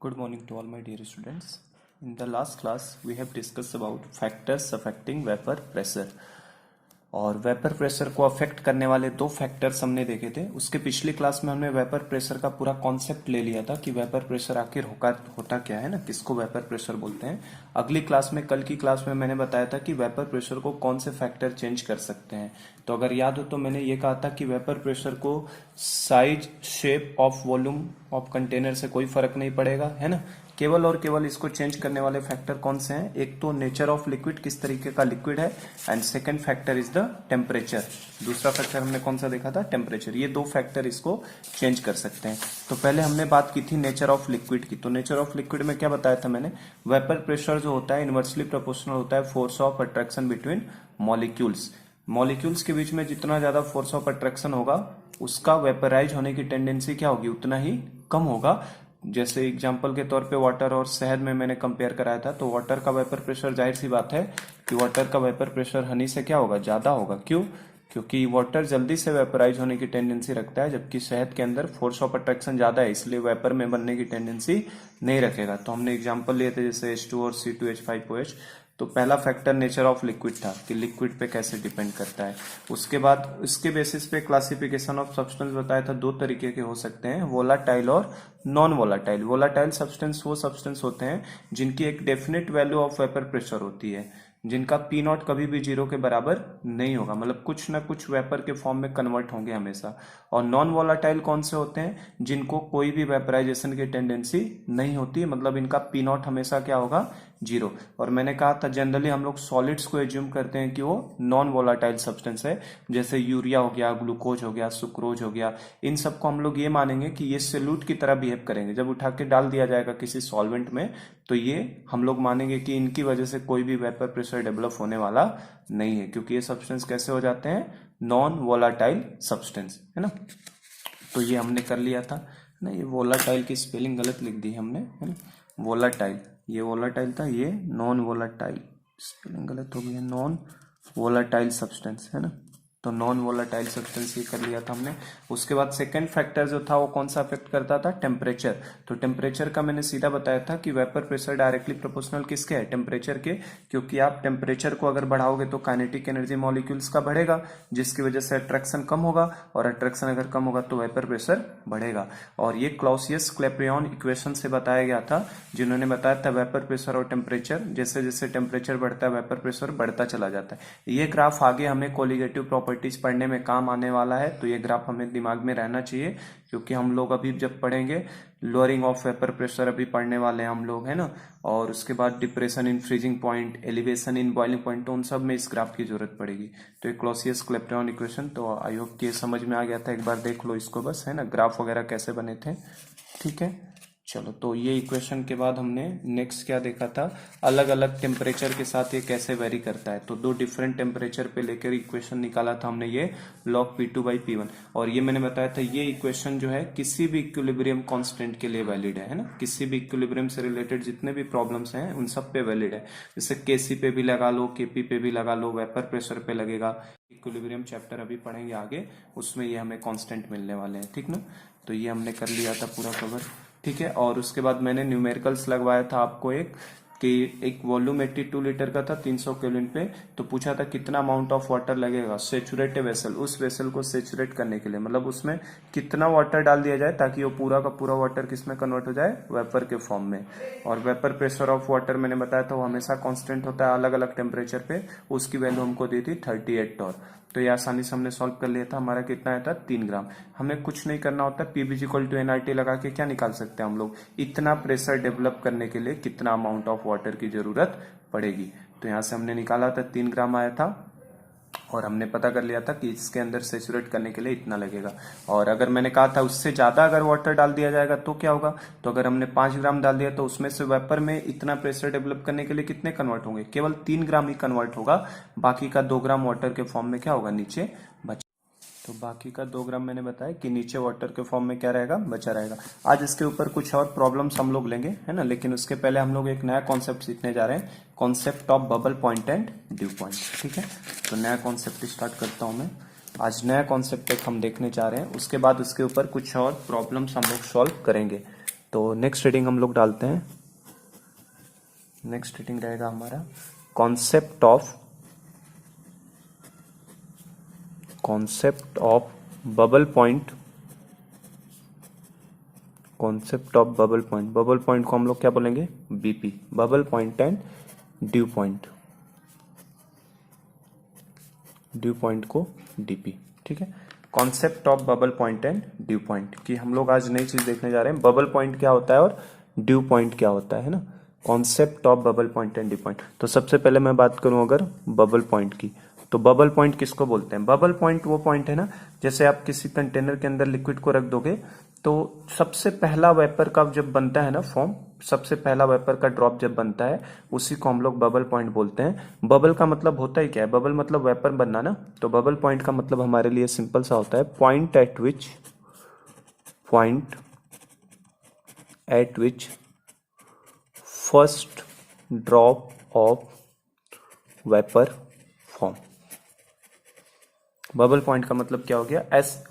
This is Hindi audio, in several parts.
Good morning to all my dear students. In the last class, we have discussed about factors affecting vapor pressure. और वेपर प्रेशर को अफेक्ट करने वाले दो फैक्टर्स हमने देखे थे। उसके पिछली क्लास में हमने वेपर प्रेशर का पूरा कॉन्सेप्ट ले लिया था कि वेपर प्रेशर आखिर होता क्या है ना, किसको वेपर प्रेशर बोलते हैं। अगली क्लास में, कल की क्लास में मैंने बताया था कि वेपर प्रेशर को कौन से फैक्टर चेंज कर सकते हैं। तो अगर याद हो तो मैंने ये कहा था कि वेपर प्रेशर को size, shape of volume of container से कोई फर्क नहीं पड़ेगा, है ना। केवल और केवल इसको चेंज करने वाले फैक्टर कौन से हैं? एक तो नेचर ऑफ लिक्विड, किस तरीके का लिक्विड है, and second factor is the temperature. दूसरा फैक्टर हमने कौन सा देखा था? टेम्परेचर। ये दो फैक्टर इसको चेंज कर सकते हैं। तो पहले हमने बात की थी नेचर ऑफ लिक्विड की। तो नेचर ऑफ लिक्विड में क्या बताया था मैंने? वेपर प्रेशर जो होता है इनवर्सली प्रोपोर्शनल होता है force of attraction between molecules. Molecules के बीच में जितना ज्यादा फोर्स ऑफ अट्रैक्शन होगा उसका वेपराइज होने की टेंडेंसी क्या होगी? उतना ही कम होगा। जैसे एग्जांपल के तौर पे वाटर और शहद में मैंने कंपेयर कराया था, तो वाटर का वेपर प्रेशर जाहिर सी बात है कि वाटर का वेपर प्रेशर हनी से क्या होगा? ज्यादा होगा। क्यों? क्योंकि वाटर जल्दी से वेपराइज होने की टेंडेंसी रखता है, जबकि शहद के अंदर फोर्स ऑफ अट्रैक्शन ज्यादा है, इसलिए वेपर में बनने की टेंडेंसी नहीं रखेगा। तो हमने एग्जाम्पल लिए थे जैसे H2 और C2H5OH। तो पहला फैक्टर नेचर ऑफ लिक्विड था कि लिक्विड पे कैसे डिपेंड करता है। उसके बाद इसके बेसिस पे क्लासिफिकेशन ऑफ सब्सटेंस बताया था, दो तरीके के हो सकते हैं, वोलाटाइल और नॉन वोलाटाइल। वोलाटाइल सब्सटेंस वो सब्सटेंस होते हैं जिनकी एक definite value of vapour pressure होती है, जिनका पी नॉट कभी भी जीरो के बराबर नहीं होगा, मतलब कुछ ना कुछ वेपर के फॉर्म में कन्वर्ट होंगे हमेशा। और नॉन वोलाटाइल कौन से होते हैं? जिनको कोई भी वेपराइजेशन की टेंडेंसी नहीं होती, मतलब इनका पी नॉट हमेशा क्या होगा? जीरो। और मैंने कहा था जनरली हम लोग सॉलिड्स को एज्यूम करते हैं कि वो नॉन वोलाटाइल सब्सटेंस है, जैसे यूरिया हो गया, ग्लूकोज हो गया, सुक्रोज हो गया। इन सबको हम लोग ये मानेंगे कि ये सोल्यूट की तरह बिहेव करेंगे। जब उठा के डाल दिया जाएगा किसी सॉल्वेंट में तो ये हम लोग मानेंगे कि इनकी वजह से कोई भी वेपर प्रेशर डेवलप होने वाला नहीं है, क्योंकि ये सब्सटेंस कैसे हो जाते हैं? नॉन वोलाटाइल सब्सटेंस, है ना। तो ये हमने कर लिया था ना। ये वोलाटाइल की स्पेलिंग गलत लिख दी हमने, है ना। वोलाटाइल, ये वोलाटाइल था, ये नॉन वोलाटाइल, स्पेलिंग गलत हो गई है, नॉन वोलाटाइल सब्सटेंस, है ना। तो नॉन वोलाटाइल सब्सटेंस ये कर लिया था हमने। उसके बाद सेकंड फैक्टर जो था वो कौन सा अफेक्ट करता था? टेम्परेचर। तो टेम्परेचर का मैंने सीधा बताया था कि वेपर प्रेशर डायरेक्टली प्रोपोर्शनल किसके है? टेम्परेचर के। क्योंकि आप टेम्परेचर को अगर बढ़ाओगे तो काइनेटिक एनर्जी मॉलिक्यूल्स का बढ़ेगा, जिसकी वजह से अट्रैक्शन कम होगा, और अट्रैक्शन अगर कम होगा तो वेपर प्रेशर बढ़ेगा। और ये क्लॉसियस क्लैपेरॉन इक्वेशन से बताया गया था, जिन्होंने बताया था वेपर प्रेशर और टेम्परेचर, जैसे जैसे टेम्परेचर बढ़ता है वेपर प्रेशर बढ़ता चला जाता है। ये ग्राफ आगे हमें कोलिगेटिव प्रॉपर्टीज पढ़ने में काम आने वाला है, तो ये ग्राफ हमें दिमाग में रहना चाहिए, क्योंकि हम लोग अभी जब पढ़ेंगे लोअरिंग ऑफ वेपर प्रेशर अभी पढ़ने वाले हैं हम लोग, है ना। और उसके बाद depression in freezing point, elevation in boiling point, तो उन सब में इस ग्राफ की जरूरत पड़ेगी। तो ये क्लॉसियस क्लैपेरॉन इक्वेशन, तो आई होप कि समझ में आ गया था। एक बार देख लो इसको बस, है ना, ग्राफ वगैरह कैसे बने थे। ठीक है, चलो। तो ये इक्वेशन के बाद हमने नेक्स्ट क्या देखा था? अलग अलग टेम्परेचर के साथ ये कैसे वेरी करता है। तो दो डिफरेंट टेम्परेचर पे लेकर इक्वेशन निकाला था हमने, ये log P2/P1। और ये मैंने बताया था ये इक्वेशन जो है किसी भी इक्विलिब्रियम कांस्टेंट के लिए वैलिड है ना। किसी भी इक्विलिब्रियम से रिलेटेड जितने भी प्रॉब्लम्स हैं उन सब पे वैलिड है। जैसे Kc पे भी लगा लो, Kp पे भी लगा लो, वेपर प्रेशर पे लगेगा। इक्विलिब्रियम चैप्टर अभी पढ़ेंगे आगे, उसमें ये हमें कांस्टेंट मिलने वाले हैं, ठीक ना। तो ये हमने कर लिया था पूरा कवर, ठीक है। और उसके बाद मैंने न्यूमेरिकल्स लगवाया था आपको एक वॉल्यूम 82 लीटर का था 300 केल्विन पे। तो पूछा था कितना अमाउंट ऑफ वाटर लगेगा सेचुरेट वेसल, उस वेसल को सेचुरेट करने के लिए, मतलब उसमें कितना वाटर डाल दिया जाए ताकि वो पूरा का पूरा वाटर किसमें कन्वर्ट हो जाए? वेपर के फॉर्म में। और वेपर प्रेशर ऑफ वाटर मैंने बताया था वो हमेशा कांस्टेंट होता है अलग अलग टेम्परेचर पे। उसकी वैल्यू हमको दी थी 38 टॉर। तो ये आसानी से हमने सॉल्व कर लिया था। हमारा कितना आया था? 3 ग्राम। हमें कुछ नहीं करना होता, Pv=nRT लगा के क्या निकाल सकते हैं हम लोग? इतना प्रेशर डेवलप करने के लिए कितना अमाउंट ऑफ वाटर की जरूरत पड़ेगी। तो यहां से हमने निकाला था 3 ग्राम आया था, और हमने पता कर लिया था कि इसके अंदर सेचुरेट करने के लिए इतना लगेगा। और अगर मैंने कहा था उससे ज्यादा अगर वाटर डाल दिया जाएगा तो क्या होगा? तो अगर हमने 5 ग्राम डाल दिया तो उसमें से वेपर में इतना प्रेशर डेवलप करने के लिए कितने कन्वर्ट होंगे? केवल 3 ग्राम ही कन्वर्ट होगा। बाकी का 2 ग्राम वाटर के फॉर्म में क्या होगा? नीचे बचा। तो बाकी का 2 ग्राम मैंने बताया कि नीचे वाटर के फॉर्म में क्या रहेगा? बचा रहेगा। आज इसके ऊपर कुछ और प्रॉब्लम्स हम लोग लेंगे, है ना, लेकिन उसके पहले हम लोग एक नया कॉन्सेप्ट सीखने जा रहे हैं, concept of bubble point and due point, ठीक है। तो नया कॉन्सेप्ट स्टार्ट करता हूं मैं। आज नया कॉन्सेप्ट एक हम देखने जा रहे हैं, उसके बाद उसके ऊपर कुछ और प्रॉब्लम्स हम लोग सॉल्व करेंगे। तो नेक्स्ट रीडिंग हम लोग डालते हैं। नेक्स्ट रीडिंग रहेगा हमारा concept of bubble point. Concept of bubble point, bubble point को हम लोग क्या बोलेंगे, BP, bubble point and due point, due point को डीपी। ठीक है, concept of bubble point and due point की हम लोग आज नई चीज देखने जा रहे हैं। बबल पॉइंट क्या होता है और ड्यू पॉइंट क्या होता है ना। Concept of bubble point and due point. तो सबसे पहले मैं बात करूं अगर बबल पॉइंट की, तो बबल पॉइंट किसको बोलते हैं। बबल पॉइंट वो पॉइंट है ना, जैसे आप किसी कंटेनर के अंदर लिक्विड को रख दोगे तो सबसे पहला वेपर का जब बनता है ना फॉर्म, सबसे पहला वेपर का ड्रॉप जब बनता है उसी को हम लोग बबल पॉइंट बोलते हैं। बबल का मतलब होता ही क्या है, बबल मतलब वेपर बनना ना। तो बबल पॉइंट का मतलब हमारे लिए सिंपल सा होता है point at which first drop of vapour form. Bubble point का मतलब क्या हो गया,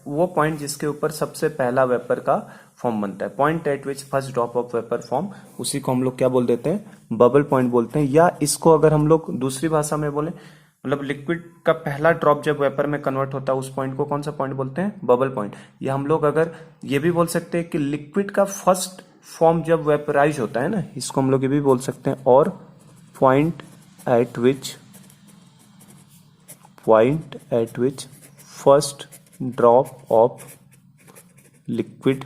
वो पॉइंट जिसके ऊपर सबसे पहला वेपर का फॉर्म बनता है। Point at which first drop of vapour form, उसी को हम लोग क्या बोल देते हैं, बबल पॉइंट बोलते हैं। या इसको अगर हम लोग दूसरी भाषा में बोले, मतलब लिक्विड का पहला ड्रॉप जब वेपर में कन्वर्ट होता है उस पॉइंट को कौन सा पॉइंट बोलते हैं, बबल पॉइंट। या हम लोग अगर ये भी बोल सकते हैं कि लिक्विड का फर्स्ट फॉर्म जब वेपराइज होता है ना, इसको हम लोग ये भी बोल सकते हैं, और point at which first drop of liquid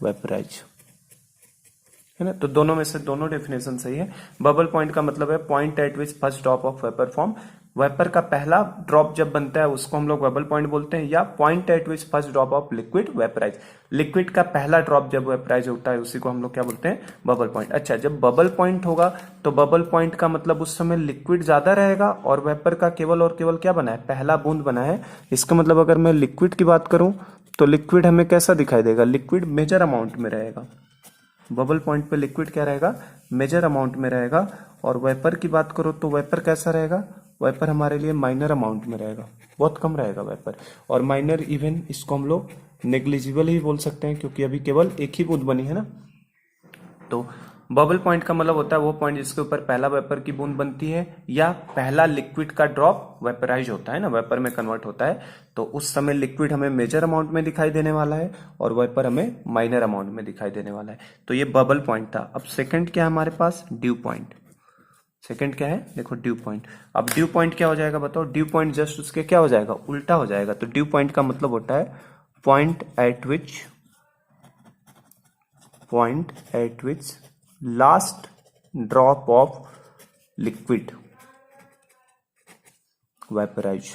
vaporise, है ना। तो दोनों में से दोनों डेफिनेशन सही है। बबल पॉइंट का मतलब है point at which first drop of vapour form, vapour का पहला ड्रॉप जब बनता है उसको हम लोग बबल पॉइंट बोलते हैं। या point at which first drop of liquid vaporise, liquid का पहला ड्रॉप जब वेपराइज होता है उसी को हम लोग क्या बोलते हैं, बबल पॉइंट। अच्छा, जब बबल पॉइंट होगा तो बबल पॉइंट का मतलब उस समय लिक्विड ज्यादा रहेगा और वेपर का केवल और केवल क्या बना है, पहला बूंद बना है। इसका मतलब अगर मैं लिक्विड की बात करूं तो लिक्विड हमें कैसा दिखाई देगा, लिक्विड मेजर अमाउंट में रहेगा। बबल पॉइंट पे लिक्विड क्या रहेगा, मेजर अमाउंट में रहेगा। और वेपर की बात करो तो वेपर कैसा रहेगा, वेपर हमारे लिए माइनर अमाउंट में रहेगा, बहुत कम रहेगा वेपर। और माइनर इवन इसको हम लोग नेग्लिजिबल ही बोल सकते हैं, क्योंकि अभी केवल एक ही बूंद बनी है ना। तो बबल पॉइंट का मतलब होता है वो पॉइंट जिसके ऊपर पहला वेपर की बूंद बनती है या पहला लिक्विड का ड्रॉप वेपराइज होता है ना, वेपर में कन्वर्ट होता है। तो उस समय लिक्विड हमें मेजर अमाउंट में दिखाई देने वाला है और वेपर हमें माइनर अमाउंट में दिखाई देने वाला है। तो ये बबल पॉइंट था। अब सेकंड क्या है हमारे पास, ड्यू पॉइंट। सेकंड क्या है, देखो ड्यू पॉइंट। अब ड्यू पॉइंट क्या हो जाएगा बताओ, ड्यू पॉइंट जस्ट उसके क्या हो जाएगा, उल्टा हो जाएगा। तो ड्यू पॉइंट का मतलब होता है point at which last drop of liquid vaporise,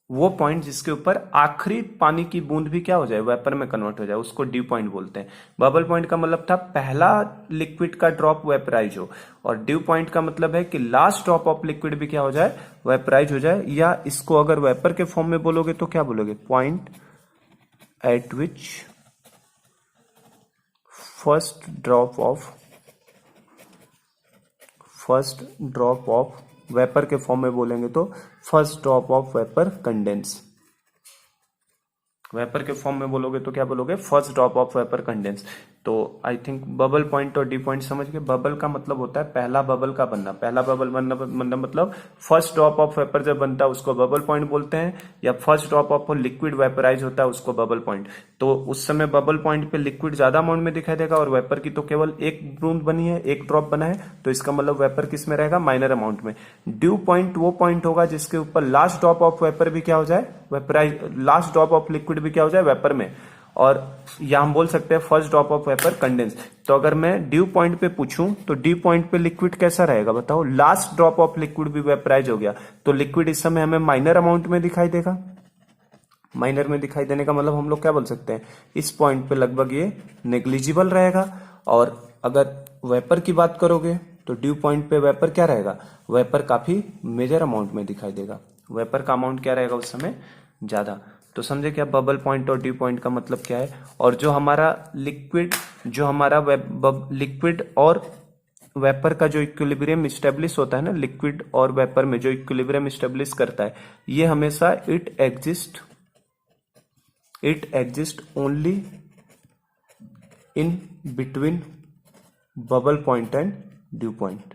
वो पॉइंट जिसके ऊपर आखिरी पानी की बूंद भी क्या हो जाए, वेपर में कन्वर्ट हो जाए, उसको ड्यू पॉइंट बोलते हैं। बबल पॉइंट का मतलब था पहला लिक्विड का ड्रॉप वेपराइज हो, और ड्यू पॉइंट का मतलब है कि लास्ट ड्रॉप ऑफ लिक्विड भी क्या हो जाए, वेपराइज हो जाए। या इसको अगर वेपर के फॉर्म में बोलोगे तो क्या बोलोगे, point at which first drop of vapour के फॉर्म में बोलेंगे तो first drop of vapour condense. Vapour के फॉर्म में बोलोगे तो क्या बोलोगे, first drop of vapour condense. तो आई थिंक बबल पॉइंट और डी पॉइंट समझ गए। बबल का मतलब होता है पहला बबल का बनना, पहला बबल बनना मतलब फर्स्ट ड्रॉप ऑफ वेपर जब बनता है उसको बबल पॉइंट बोलते हैं। या first drop of liquid vaporise होता है उसको बबल पॉइंट। तो उस समय बबल पॉइंट पे लिक्विड ज्यादा अमाउंट में दिखाई देगा और वेपर की तो केवल एक बूंद बनी है, एक ड्रॉप बना है, तो इसका मतलब वेपर किस में रहेगा, माइनर अमाउंट में। ड्यू पॉइंट वो पॉइंट होगा जिसके ऊपर लास्ट ड्रॉप ऑफ वेपर भी क्या हो जाए, vaporise, last drop of liquid भी क्या हो जाए, वेपर में। और या हम बोल सकते हैं first drop of vapour condense. तो अगर मैं ड्यू पॉइंट पे पूछूं तो ड्यू पॉइंट पे लिक्विड कैसा रहेगा बताओ, लास्ट ड्रॉप ऑफ लिक्विड भी वेपराइज हो गया, तो लिक्विड इस समय हमें माइनर अमाउंट में दिखाई देगा। माइनर में दिखाई देने का मतलब हम लोग क्या बोल सकते हैं, इस पॉइंट पे लगभग ये नेग्लिजिबल रहेगा। और अगर वेपर की बात करोगे तो ड्यू पॉइंट पे वेपर क्या रहेगा, वेपर काफी मेजर अमाउंट में दिखाई देगा, वेपर का अमाउंट क्या रहेगा उस समय, ज्यादा। तो समझे क्या बबल पॉइंट और ड्यू पॉइंट का मतलब क्या है। और जो हमारा लिक्विड और वेपर का जो इक्विलिब्रियम स्टेब्लिश होता है ना, लिक्विड और वेपर में जो इक्विलिब्रियम स्टेब्लिश करता है, ये हमेशा it exist it exist only in between bubble point and due point,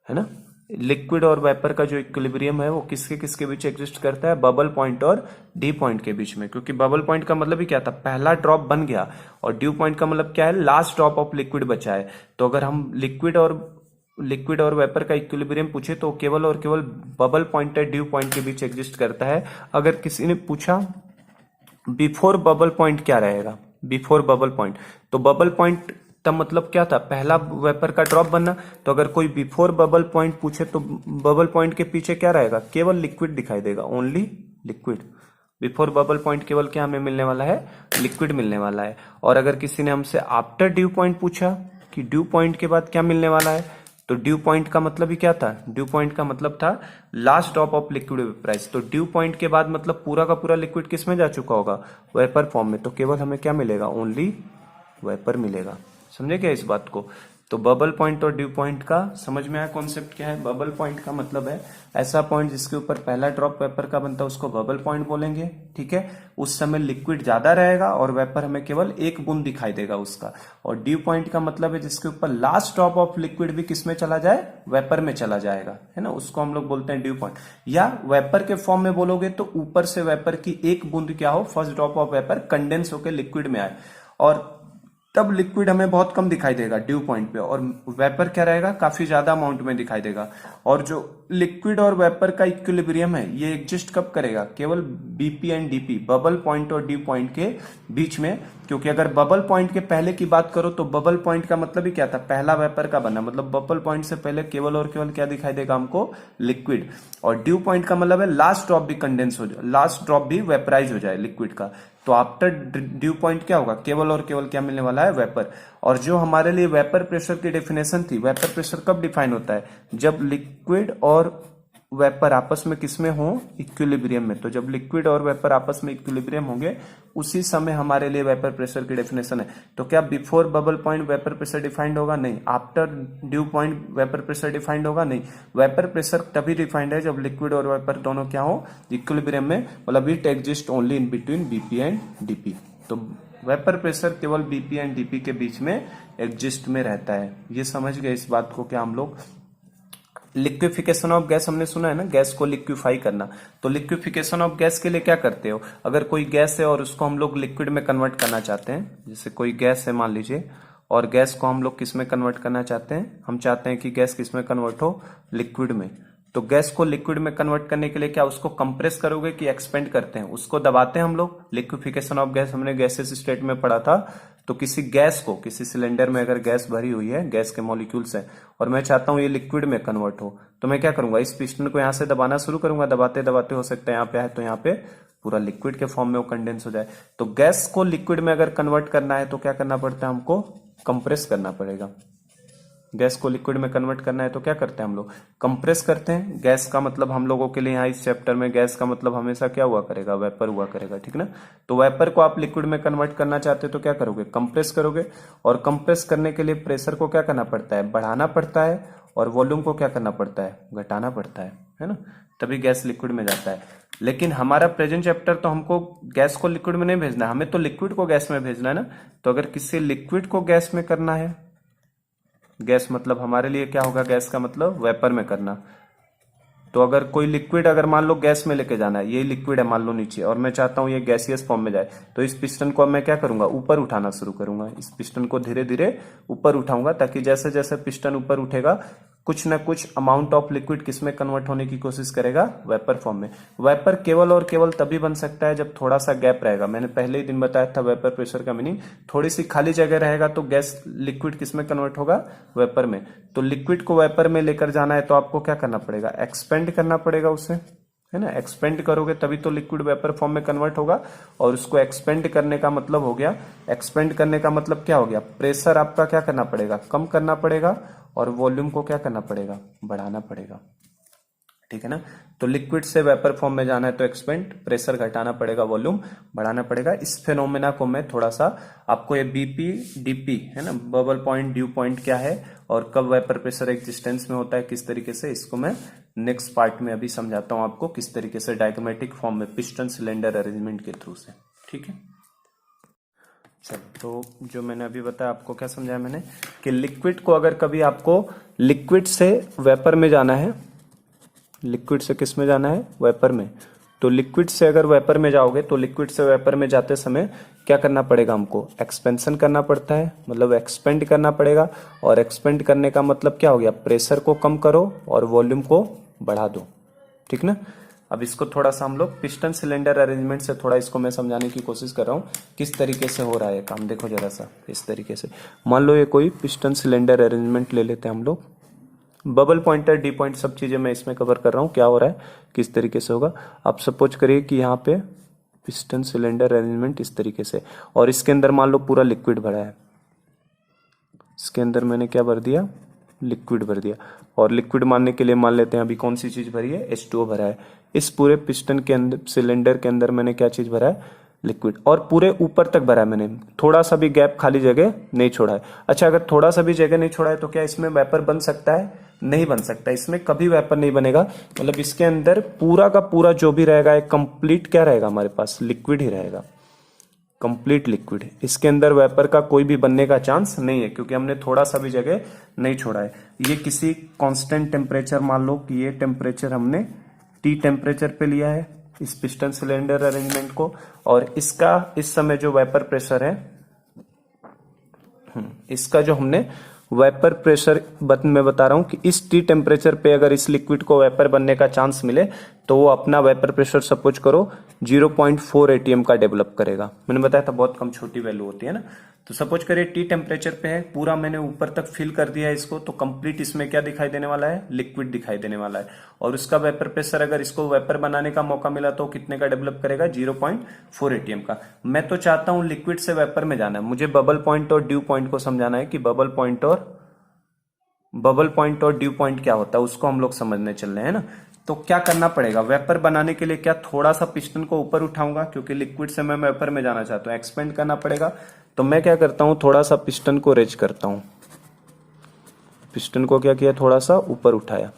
है ना। लिक्विड और वेपर का जो इक्विलिब्रियम है वो किसके किसके बीच एग्जिस्ट करता है, बबल पॉइंट और डी पॉइंट के बीच में, क्योंकि बबल पॉइंट का मतलब ही क्या था, पहला ड्रॉप बन गया, और ड्यू पॉइंट का मतलब क्या है, लास्ट ड्रॉप ऑफ लिक्विड बचा है। तो अगर हम लिक्विड और वेपर का इक्विलिब्रियम पूछे तो केवल और केवल बबल पॉइंट और ड्यू पॉइंट के बीच एग्जिस्ट करता है। अगर किसी ने पूछा बिफोर बबल पॉइंट क्या रहेगा, बिफोर बबल पॉइंट, तो बबल पॉइंट तब मतलब क्या था, पहला वेपर का ड्रॉप बनना। तो अगर कोई बिफोर बबल पॉइंट पूछे तो बबल पॉइंट के पीछे क्या रहेगा, केवल लिक्विड दिखाई देगा, only liquid. Before bubble point केवल क्या हमें मिलने वाला है, लिक्विड मिलने वाला है। और अगर किसी ने हमसे आफ्टर ड्यू पॉइंट पूछा कि ड्यू पॉइंट के बाद क्या मिलने वाला है, तो ड्यू पॉइंट का मतलब ही क्या था, ड्यू पॉइंट का मतलब था last drop of liquid vaporise. तो ड्यू पॉइंट के बाद मतलब पूरा का पूरा लिक्विड किस में जा चुका होगा, वेपर फॉर्म में। तो केवल हमें क्या मिलेगा, ओनली वेपर मिलेगा। समझे क्या इस बात को। तो बबल पॉइंट और ड्यू पॉइंट का समझ में आया कॉन्सेप्ट क्या है। बबल पॉइंट का मतलब है ऐसा पॉइंट जिसके ऊपर पहला ड्रॉप वेपर का बनता है, उसको बबल पॉइंट बोलेंगे, ठीक है। उस समय लिक्विड ज्यादा रहेगा और वेपर हमें केवल एक बूंद दिखाई देगा उसका। और ड्यू पॉइंट का मतलब है जिसके ऊपर लास्ट ड्रॉप ऑफ लिक्विड भी किस में चला जाए, वेपर में चला जाएगा, है ना, उसको हम लोग बोलते हैं ड्यू पॉइंट। या वेपर के फॉर्म में बोलोगे तो ऊपर से वेपर की एक बूंद क्या हो, first drop of vapour condense होकर लिक्विड में आए, और तब लिक्विड हमें बहुत कम दिखाई देगा ड्यू पॉइंट पे, और वेपर क्या रहेगा, काफी ज्यादा अमाउंट में दिखाई देगा। और जो लिक्विड और वेपर का इक्विलिब्रियम है ये एग्जिस्ट कब करेगा, केवल BP and DP, bubble point और ड्यू पॉइंट के बीच में। क्योंकि अगर बबल पॉइंट के पहले की बात करो तो बबल पॉइंट का मतलब ही क्या था, पहला वेपर का बना, मतलब बबल पॉइंट से पहले केवल और केवल क्या दिखाई देगा हमको, लिक्विड। और ड्यू पॉइंट का मतलब है लास्ट ड्रॉप भी कंडेंस हो जाए, लास्ट ड्रॉप भी वेपराइज हो जाए लिक्विड का। तो आफ्टर ड्यू पॉइंट क्या होगा, केवल और केवल क्या मिलने वाला है, वेपर। और जो हमारे लिए वेपर प्रेशर की डेफिनेशन थी, वेपर प्रेशर कब डिफाइन होता है, जब लिक्विड और वेपर आपस में किसमें हो, इक्विलिब्रियम में। तो जब लिक्विड और वेपर आपस में इक्विलिब्रियम होंगे उसी समय हमारे लिए वेपर प्रेशर की डेफिनेशन है। तो क्या before bubble point vapour pressure defined होगा, नहीं। After due point vapour pressure defined होगा, नहीं। वेपर प्रेशर तभी डिफाइंड है जब लिक्विड और वेपर दोनों क्या हो, इक्विलिब्रियम में, मतलब it exist only in between BP and DP. तो वेपर प्रेशर केवल बीपी एंड डीपी के बीच में एग्जिस्ट में रहता है। ये समझ गए इस बात को। क्या हम लोग लिक्विफिकेशन ऑफ गैस हमने सुना है ना, गैस को लिक्विफाई करना। तो लिक्विफिकेशन ऑफ गैस के लिए क्या करते हो, अगर कोई गैस है और उसको हम लोग लिक्विड में कन्वर्ट करना चाहते हैं, जैसे कोई गैस है मान लीजिए, और गैस को हम लोग किस में कन्वर्ट करना चाहते हैं, हम चाहते हैं कि गैस किस में कन्वर्ट हो, लिक्विड में। तो गैस को लिक्विड में कन्वर्ट करने के लिए क्या उसको कंप्रेस करोगे कि एक्सपेंड करते हैं, उसको दबाते हैं हम लोग। लिक्विफिकेशन ऑफ गैस हमने गैसेस स्टेट में पढ़ा था। तो किसी गैस को, किसी सिलेंडर में अगर गैस भरी हुई है, गैस के मॉलिक्यूल्स है, और मैं चाहता हूं ये लिक्विड में कन्वर्ट हो, तो मैं क्या करूंगा, इस पिस्टन को यहां से दबाना शुरू करूंगा। दबाते दबाते हो सकता है यहाँ पे आए तो यहाँ पे पूरा लिक्विड के फॉर्म में वो कंडेंस हो जाए। तो गैस को लिक्विड में अगर कन्वर्ट करना है तो क्या करना पड़ता है, हमको कंप्रेस करना पड़ेगा। गैस को लिक्विड में कन्वर्ट करना है तो क्या करते हैं हम लोग, कंप्रेस करते हैं। गैस का मतलब हम लोगों के लिए यहाँ इस चैप्टर में गैस का मतलब हमेशा क्या हुआ करेगा, वेपर हुआ करेगा, ठीक ना। तो वेपर को आप लिक्विड में कन्वर्ट करना चाहते हो तो क्या करोगे, कंप्रेस करोगे। और कंप्रेस करने के लिए प्रेशर को क्या करना पड़ता है, बढ़ाना पड़ता है, और वॉल्यूम को क्या करना पड़ता है, घटाना पड़ता है ना, तभी गैस लिक्विड में जाता है। लेकिन हमारा प्रेजेंट चैप्टर तो हमको गैस को लिक्विड में नहीं भेजना, हमें तो लिक्विड को गैस में भेजना है ना। तो अगर किसी लिक्विड को गैस में करना है, गैस मतलब हमारे लिए क्या होगा, गैस का मतलब वेपर में करना। तो अगर कोई लिक्विड, अगर मान लो गैस में लेके जाना है, ये लिक्विड है मान लो नीचे, और मैं चाहता हूं ये गैसियस फॉर्म में जाए, तो इस पिस्टन को अब मैं क्या करूंगा, ऊपर उठाना शुरू करूंगा। इस पिस्टन को धीरे धीरे ऊपर उठाऊंगा, ताकि जैसे जैसे पिस्टन ऊपर उठेगा कुछ ना कुछ अमाउंट ऑफ लिक्विड किसमें कन्वर्ट होने की कोशिश करेगा, वेपर फॉर्म में। वेपर केवल और केवल तभी बन सकता है जब थोड़ा सा गैप रहेगा। मैंने पहले ही दिन बताया था वेपर प्रेशर का मीनिंग, थोड़ी सी खाली जगह रहेगा तो गैस लिक्विड किसमें कन्वर्ट होगा, वेपर में। तो लिक्विड को वेपर में लेकर जाना है तो आपको क्या करना पड़ेगा, एक्सपेंड करना पड़ेगा उसे, है ना। एक्सपेंड करोगे तभी तो लिक्विड वेपर फॉर्म में कन्वर्ट होगा। और उसको एक्सपेंड करने का मतलब हो गया, एक्सपेंड करने का मतलब क्या हो गया, प्रेशर आपका क्या करना पड़ेगा, कम करना पड़ेगा, और वॉल्यूम को क्या करना पड़ेगा, बढ़ाना पड़ेगा, ठीक है ना। तो लिक्विड से वेपर फॉर्म में जाना है तो एक्सपेंड, प्रेशर घटाना पड़ेगा, वॉल्यूम बढ़ाना पड़ेगा। इस फेनोमेना को मैं थोड़ा सा आपको, ये बीपी डीपी है ना, बबल पॉइंट ड्यू पॉइंट क्या है और कब वेपर प्रेशर एग्जिस्टेंस में होता है, किस तरीके से, इसको मैं नेक्स्ट पार्ट में अभी समझाता हूं आपको, किस तरीके से डायग्रामेटिक फॉर्म में पिस्टन सिलेंडर अरेंजमेंट के थ्रू से। ठीक है। चलो, तो जो मैंने अभी बताया आपको, क्या समझाया मैंने कि लिक्विड को अगर कभी आपको लिक्विड से वेपर में जाना है, लिक्विड से किस में जाना है, वेपर में, तो लिक्विड से अगर वेपर में जाओगे तो लिक्विड से वेपर में जाते समय क्या करना पड़ेगा, हमको एक्सपेंशन करना पड़ता है, मतलब एक्सपेंड करना पड़ेगा। और एक्सपेंड करने का मतलब क्या हो गया, प्रेशर को कम करो और वॉल्यूम को बढ़ा दो, ठीक ना। अब इसको थोड़ा सा हम लोग पिस्टन सिलेंडर अरेंजमेंट से थोड़ा इसको मैं समझाने की कोशिश कर रहा हूँ किस तरीके से हो रहा है काम। देखो जरा सा इस तरीके से, मान लो ये कोई पिस्टन सिलेंडर अरेंजमेंट ले लेते हैं हम लोग, बबल पॉइंटर, डी पॉइंट, सब चीजें मैं इसमें कवर कर रहा हूँ, क्या हो रहा है किस तरीके से होगा। आप सपोज करिए कि यहाँ पे पिस्टन सिलेंडर अरेंजमेंट इस तरीके से, और इसके अंदर मान लो पूरा लिक्विड भरा है, इसके अंदर मैंने क्या भर दिया, लिक्विड भर दिया। और लिक्विड मानने के लिए मान लेते हैं अभी कौन सी चीज भरी है, H2O भरा है। इस पूरे पिस्टन के अंदर, सिलेंडर के अंदर मैंने क्या चीज भरा है, लिक्विड, और पूरे ऊपर तक भरा है मैंने, थोड़ा सा भी गैप खाली जगह नहीं छोड़ा है। अच्छा, अगर थोड़ा सा भी जगह नहीं छोड़ा है तो क्या इसमें वेपर बन सकता है, नहीं बन सकता, इसमें कभी वेपर नहीं बनेगा। मतलब इसके अंदर पूरा का पूरा जो भी रहेगा एक कंप्लीट क्या रहेगा, हमारे पास लिक्विड ही रहेगा, कंप्लीट लिक्विड। इसके अंदर वेपर का कोई भी बनने का चांस नहीं है, क्योंकि हमने थोड़ा सा भी जगह नहीं छोड़ा है। ये किसी कांस्टेंट टेम्परेचर, मान लो कि ये टेम्परेचर हमने T टेम्परेचर पे लिया है इस पिस्टन सिलेंडर अरेंजमेंट को, और इसका इस समय जो वेपर प्रेशर है, इसका जो हमने वेपर प्रेशर मैं बता रहा हूं कि इस T टेम्परेचर पे अगर इस लिक्विड को वेपर बनने का चांस मिले तो वो अपना वेपर प्रेशर सपोज करो 0.4 atm का डेवलप करेगा। मैंने बताया था बहुत कम, छोटी वैल्यू होती है ना। तो सपोज करिए T टेम्परेचर पे है, पूरा मैंने ऊपर तक फिल कर दिया है इसको, तो कंप्लीट इसमें क्या दिखाई देने वाला है, लिक्विड दिखाई देने वाला है। और उसका वेपर प्रेशर, अगर इसको वेपर बनाने का मौका मिला तो कितने का डेवलप करेगा, 0.4 atm का। मैं तो चाहता हूं लिक्विड से वेपर में जाना है, मुझे बबल पॉइंट और ड्यू पॉइंट को समझाना है कि बबल पॉइंट और ड्यू पॉइंट क्या होता है, उसको हम लोग समझने चल रहे हैं ना। तो क्या करना पड़ेगा, वेपर बनाने के लिए क्या थोड़ा सा पिस्टन को ऊपर उठाऊंगा, क्योंकि लिक्विड से मैं वेपर में जाना चाहता हूं, एक्सपेंड करना पड़ेगा। तो मैं क्या करता हूं, थोड़ा सा पिस्टन को रेज करता हूं, पिस्टन को क्या किया, थोड़ा सा ऊपर उठाया,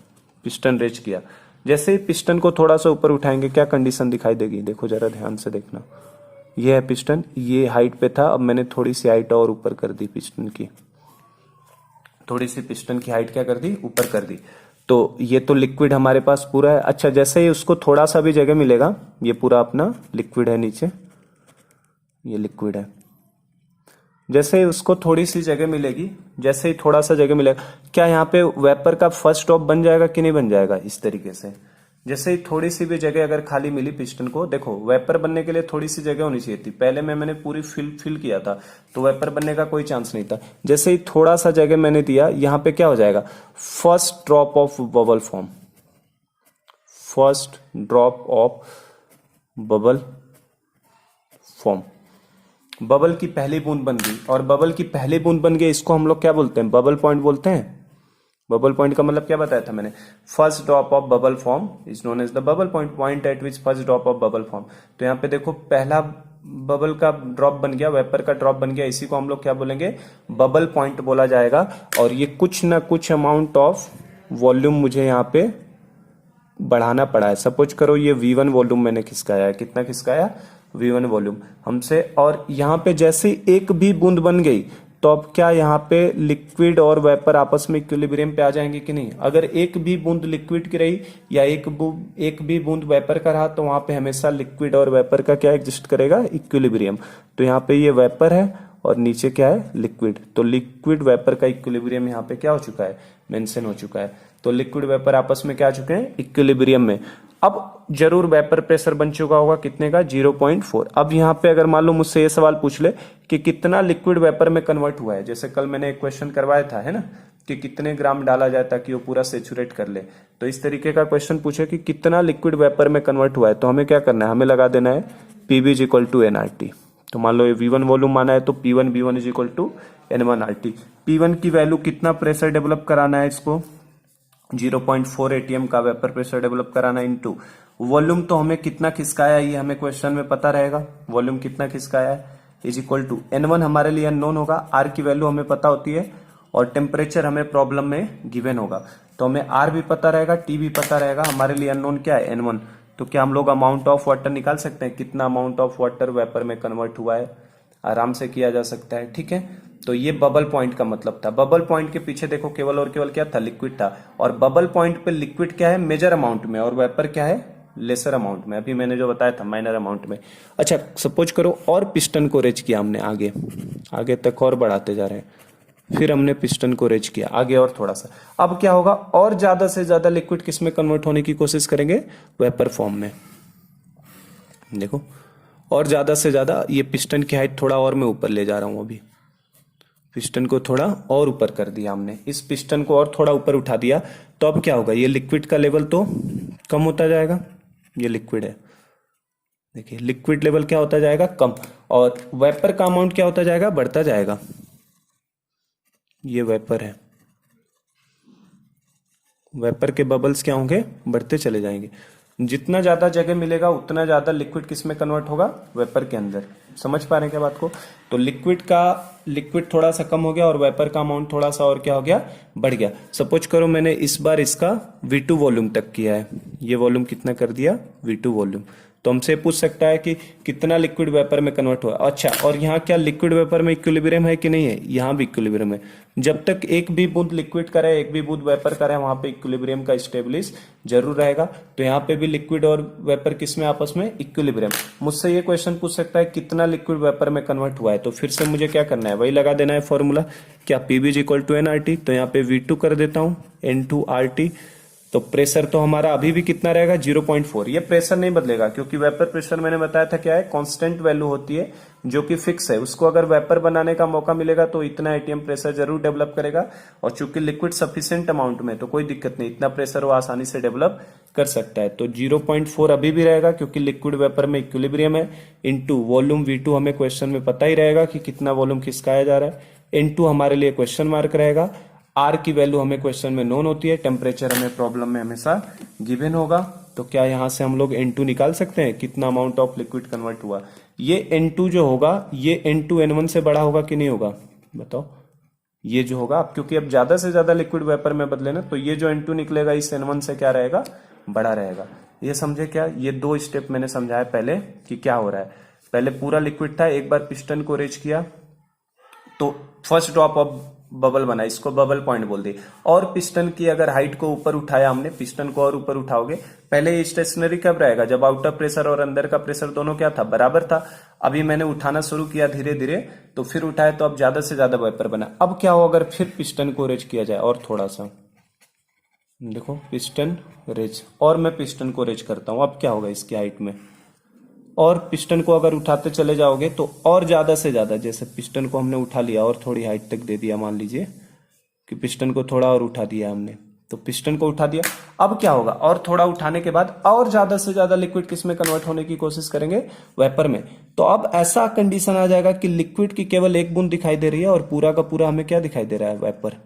पिस्टन रेज किया। जैसे ही पिस्टन को थोड़ा सा ऊपर उठाएंगे क्या कंडीशन दिखाई देगी, देखो जरा ध्यान से देखना। ये है पिस्टन, ये हाइट पे था, अब मैंने थोड़ी सी हाइट और ऊपर कर दी पिस्टन की, थोड़ी सी पिस्टन की हाइट क्या कर दी, ऊपर कर दी। तो ये तो लिक्विड हमारे पास पूरा है। अच्छा, जैसे ही उसको थोड़ा सा भी जगह मिलेगा, ये पूरा अपना लिक्विड है, नीचे ये लिक्विड है, जैसे ही उसको थोड़ी सी जगह मिलेगी, जैसे ही थोड़ा सा जगह मिलेगा, क्या यहाँ पे वेपर का फर्स्ट ड्रॉप बन जाएगा कि नहीं बन जाएगा, इस तरीके से। जैसे ही थोड़ी सी भी जगह अगर खाली मिली पिस्टन को, देखो वेपर बनने के लिए थोड़ी सी जगह होनी चाहिए थी, पहले मैंने पूरी फिल किया था तो वेपर बनने का कोई चांस नहीं था। जैसे ही थोड़ा सा जगह मैंने दिया, यहाँ पे क्या हो जाएगा, first drop of bubble form, first drop of bubble form, bubble की पहली बूंद बन गई। और बबल की पहली बूंद बन गई, इसको हम लोग क्या बोलते हैं, बबल पॉइंट बोलते हैं। बबल पॉइंट का मतलब क्या बताया था मैंने, first drop of bubble form is known as the bubble point, point at which first drop of bubble form. तो यहाँ पे देखो पहला बबल का ड्रॉप बन गया, वेपर का ड्रॉप बन गया, इसी को हम लोग क्या बोलेंगे, बबल पॉइंट बोला जाएगा। और ये कुछ ना कुछ अमाउंट ऑफ वॉल्यूम मुझे यहाँ पे बढ़ाना पड़ा है। सपोज करो ये V1 वॉल्यूम मैंने खिसकाया है, कितना खिसकाया, V1 वॉल्यूम हमसे। और यहाँ पे जैसे एक भी बूंद बन गई तो अब क्या यहाँ पे लिक्विड और वेपर आपस में इक्विलिब्रियम पे आ जाएंगे कि नहीं। अगर एक भी बूंद लिक्विड की रही या एक भी बूंद वेपर का रहा तो वहां पे हमेशा लिक्विड और वेपर का क्या एग्जिस्ट करेगा, इक्विलिब्रियम। तो यहाँ पे ये वेपर है और नीचे क्या है, लिक्विड। तो लिक्विड वेपर का इक्विलिब्रियम यहाँ पे क्या हो चुका है, मेंशन हो चुका है। तो लिक्विड वेपर आपस में क्या आ चुके हैं, इक्विलिब्रियम में। अब जरूर वेपर प्रेशर बन चुका होगा कितने का, 0.4। अब यहाँ पे अगर मान लो मुझसे ये सवाल पूछ ले कि कितना लिक्विड वेपर में कन्वर्ट हुआ है, जैसे कल मैंने एक क्वेश्चन करवाया था, है ना, कि कितने ग्राम डाला जाए ताकि वो पूरा सेचुरेट कर ले। तो इस तरीके का क्वेश्चन पूछे कि कितना लिक्विड वेपर में कन्वर्ट हुआ है, तो हमें क्या करना है, हमें लगा देना है PV = nRT। तो मान लो ये V1 वॉल्यूम माना है तो P1 V1 = N1RT। P1 की वैल्यू कितना प्रेशर डेवलप कराना है, इसको 0.4 atm का वेपर प्रेशर डेवलप कराना इनटू वॉल्यूम। तो हमें कितना खिसकाया ये हमें क्वेश्चन में पता रहेगा, वॉल्यूम कितना खिसकाया है, = N1 हमारे लिए अननोन होगा, R की वैल्यू हमें पता होती है और टेम्परेचर हमें प्रॉब्लम में गिवन होगा। तो हमें R भी पता रहेगा, T भी पता रहेगा, हमारे लिए अननोन क्या है, N1। तो क्या हम लोग अमाउंट ऑफ वाटर निकाल सकते हैं, कितना अमाउंट ऑफ वाटर वेपर में कन्वर्ट हुआ है, आराम से किया जा सकता है। ठीक है, तो ये बबल पॉइंट का मतलब था। बबल पॉइंट के पीछे देखो केवल और केवल क्या था, लिक्विड था, और बबल पॉइंट पे लिक्विड क्या है, मेजर अमाउंट में, और वेपर क्या है, लेसर अमाउंट में। अभी मैंने जो बताया था माइनर अमाउंट में। अच्छा सपोज करो और पिस्टन को रेज किया हमने आगे आगे तक और बढ़ाते जा रहे हैं, फिर हमने पिस्टन को रेज किया आगे और थोड़ा सा। अब क्या होगा, और ज्यादा से ज्यादा लिक्विड किस में कन्वर्ट होने की कोशिश करेंगे, वेपर फॉर्म में। देखो और ज्यादा से ज्यादा, ये पिस्टन की हाइट थोड़ा और मैं ऊपर ले जा रहा हूं, अभी पिस्टन को थोड़ा और ऊपर कर दिया हमने, इस पिस्टन को और थोड़ा ऊपर उठा दिया, तो अब क्या होगा, ये लिक्विड का लेवल तो कम होता जाएगा, ये लिक्विड है, देखिए लिक्विड लेवल क्या होता जाएगा, कम, और वेपर का अमाउंट क्या होता जाएगा, बढ़ता जाएगा। ये वेपर है, वेपर के बबल्स क्या होंगे, बढ़ते चले जाएंगे। जितना ज्यादा जगह मिलेगा उतना ज्यादा लिक्विड किस में कन्वर्ट होगा, वेपर के अंदर। समझ पा रहे हैं क्या बात को। तो लिक्विड थोड़ा सा कम हो गया और वेपर का अमाउंट थोड़ा सा और क्या हो गया, बढ़ गया। सपोज करो मैंने इस बार इसका V2 वॉल्यूम तक किया है, ये वॉल्यूम कितना कर दिया, V2 वॉल्यूम। तो हमसे पूछ सकता है कि कितना लिक्विड वेपर में कन्वर्ट हुआ। अच्छा, और यहाँ क्या लिक्विड वेपर में इक्विलिब्रियम है कि नहीं है, यहाँ भी इक्विलिब्रियम है। जब तक एक भी बूंद लिक्विड का रहे, एक भी बूंद वेपर का रहे, वहां पे इक्विलिब्रियम का स्टेब्लिश जरूर रहेगा। तो यहाँ पे भी लिक्विड और वेपर किस में, आपस में इक्विलिब्रियम। मुझसे ये क्वेश्चन पूछ सकता है कितना लिक्विड वेपर में कन्वर्ट हुआ है, तो फिर से मुझे क्या करना है, वही लगा देना है फॉर्मूला, क्या PV = NRT। तो यहाँ पे V2 कर देता हूँ N2RT। तो प्रेशर तो हमारा अभी भी कितना रहेगा, 0.4। ये प्रेशर नहीं बदलेगा, क्योंकि वेपर प्रेशर मैंने बताया था क्या है, कांस्टेंट वैल्यू होती है जो कि फिक्स है। उसको अगर वेपर बनाने का मौका मिलेगा तो इतना एटीएम प्रेशर जरूर डेवलप करेगा, और चूंकि लिक्विड सफिशिएंट अमाउंट में, तो कोई दिक्कत नहीं, इतना प्रेशर वो आसानी से डेवलप कर सकता है। तो 0.4 अभी भी रहेगा, क्योंकि लिक्विड वेपर में इक्विलिब्रियम है, इनटू वॉल्यूम V2। हमें क्वेश्चन में पता ही रहेगा कि कितना वॉल्यूम खिसकाया जा रहा है, इनटू हमारे लिए क्वेश्चन मार्क रहेगा। R की वैल्यू हमें क्वेश्चन में नोन होती है, टेम्परेचर हमें प्रॉब्लम में हमेशा गिवन होगा। तो क्या यहां से हम लोग N2 निकाल सकते हैं, कितना अमाउंट ऑफ लिक्विड कन्वर्ट हुआ। ये N2 जो होगा, ये N2 N1 से बड़ा होगा कि नहीं होगा, बताओ। ये जो होगा, अब क्योंकि अब ज्यादा से ज्यादा लिक्विड वेपर में बदले ना, तो ये जो N2 निकलेगा इस N1 से क्या रहेगा, बड़ा रहेगा। ये समझे क्या, ये दो स्टेप मैंने समझाया पहले कि क्या हो रहा है। पहले पूरा लिक्विड था, एक बार पिस्टन को रेज किया तो फर्स्ट ड्रॉप ऑफ बबल बना, इसको बबल पॉइंट बोल दी। और पिस्टन की अगर हाइट को ऊपर उठाया हमने, पिस्टन को और ऊपर उठाओगे, पहले ये स्टेशनरी कब रहेगा, जब आउटर प्रेशर और अंदर का प्रेशर दोनों क्या था, बराबर था। अभी मैंने उठाना शुरू किया धीरे धीरे, तो फिर उठाए तो अब ज्यादा से ज्यादा वेपर बना। अब क्या हो, अगर फिर पिस्टन को रेज किया जाए और थोड़ा सा, देखो पिस्टन रेज, और मैं पिस्टन को रेज करता हूं, अब क्या होगा इसकी हाइट में, और पिस्टन को अगर उठाते चले जाओगे तो और ज्यादा से ज्यादा, जैसे पिस्टन को हमने उठा लिया और थोड़ी हाइट तक दे दिया, मान लीजिए कि पिस्टन को थोड़ा और उठा दिया हमने, तो पिस्टन को उठा दिया। अब क्या होगा, और थोड़ा उठाने के बाद और ज्यादा से ज्यादा लिक्विड किस में कन्वर्ट होने की कोशिश करेंगे, वेपर में। तो अब ऐसा कंडीशन आ जाएगा कि लिक्विड की केवल एक बूंद दिखाई दे रही है, और पूरा का पूरा हमें क्या दिखाई दे रहा है, वेपर।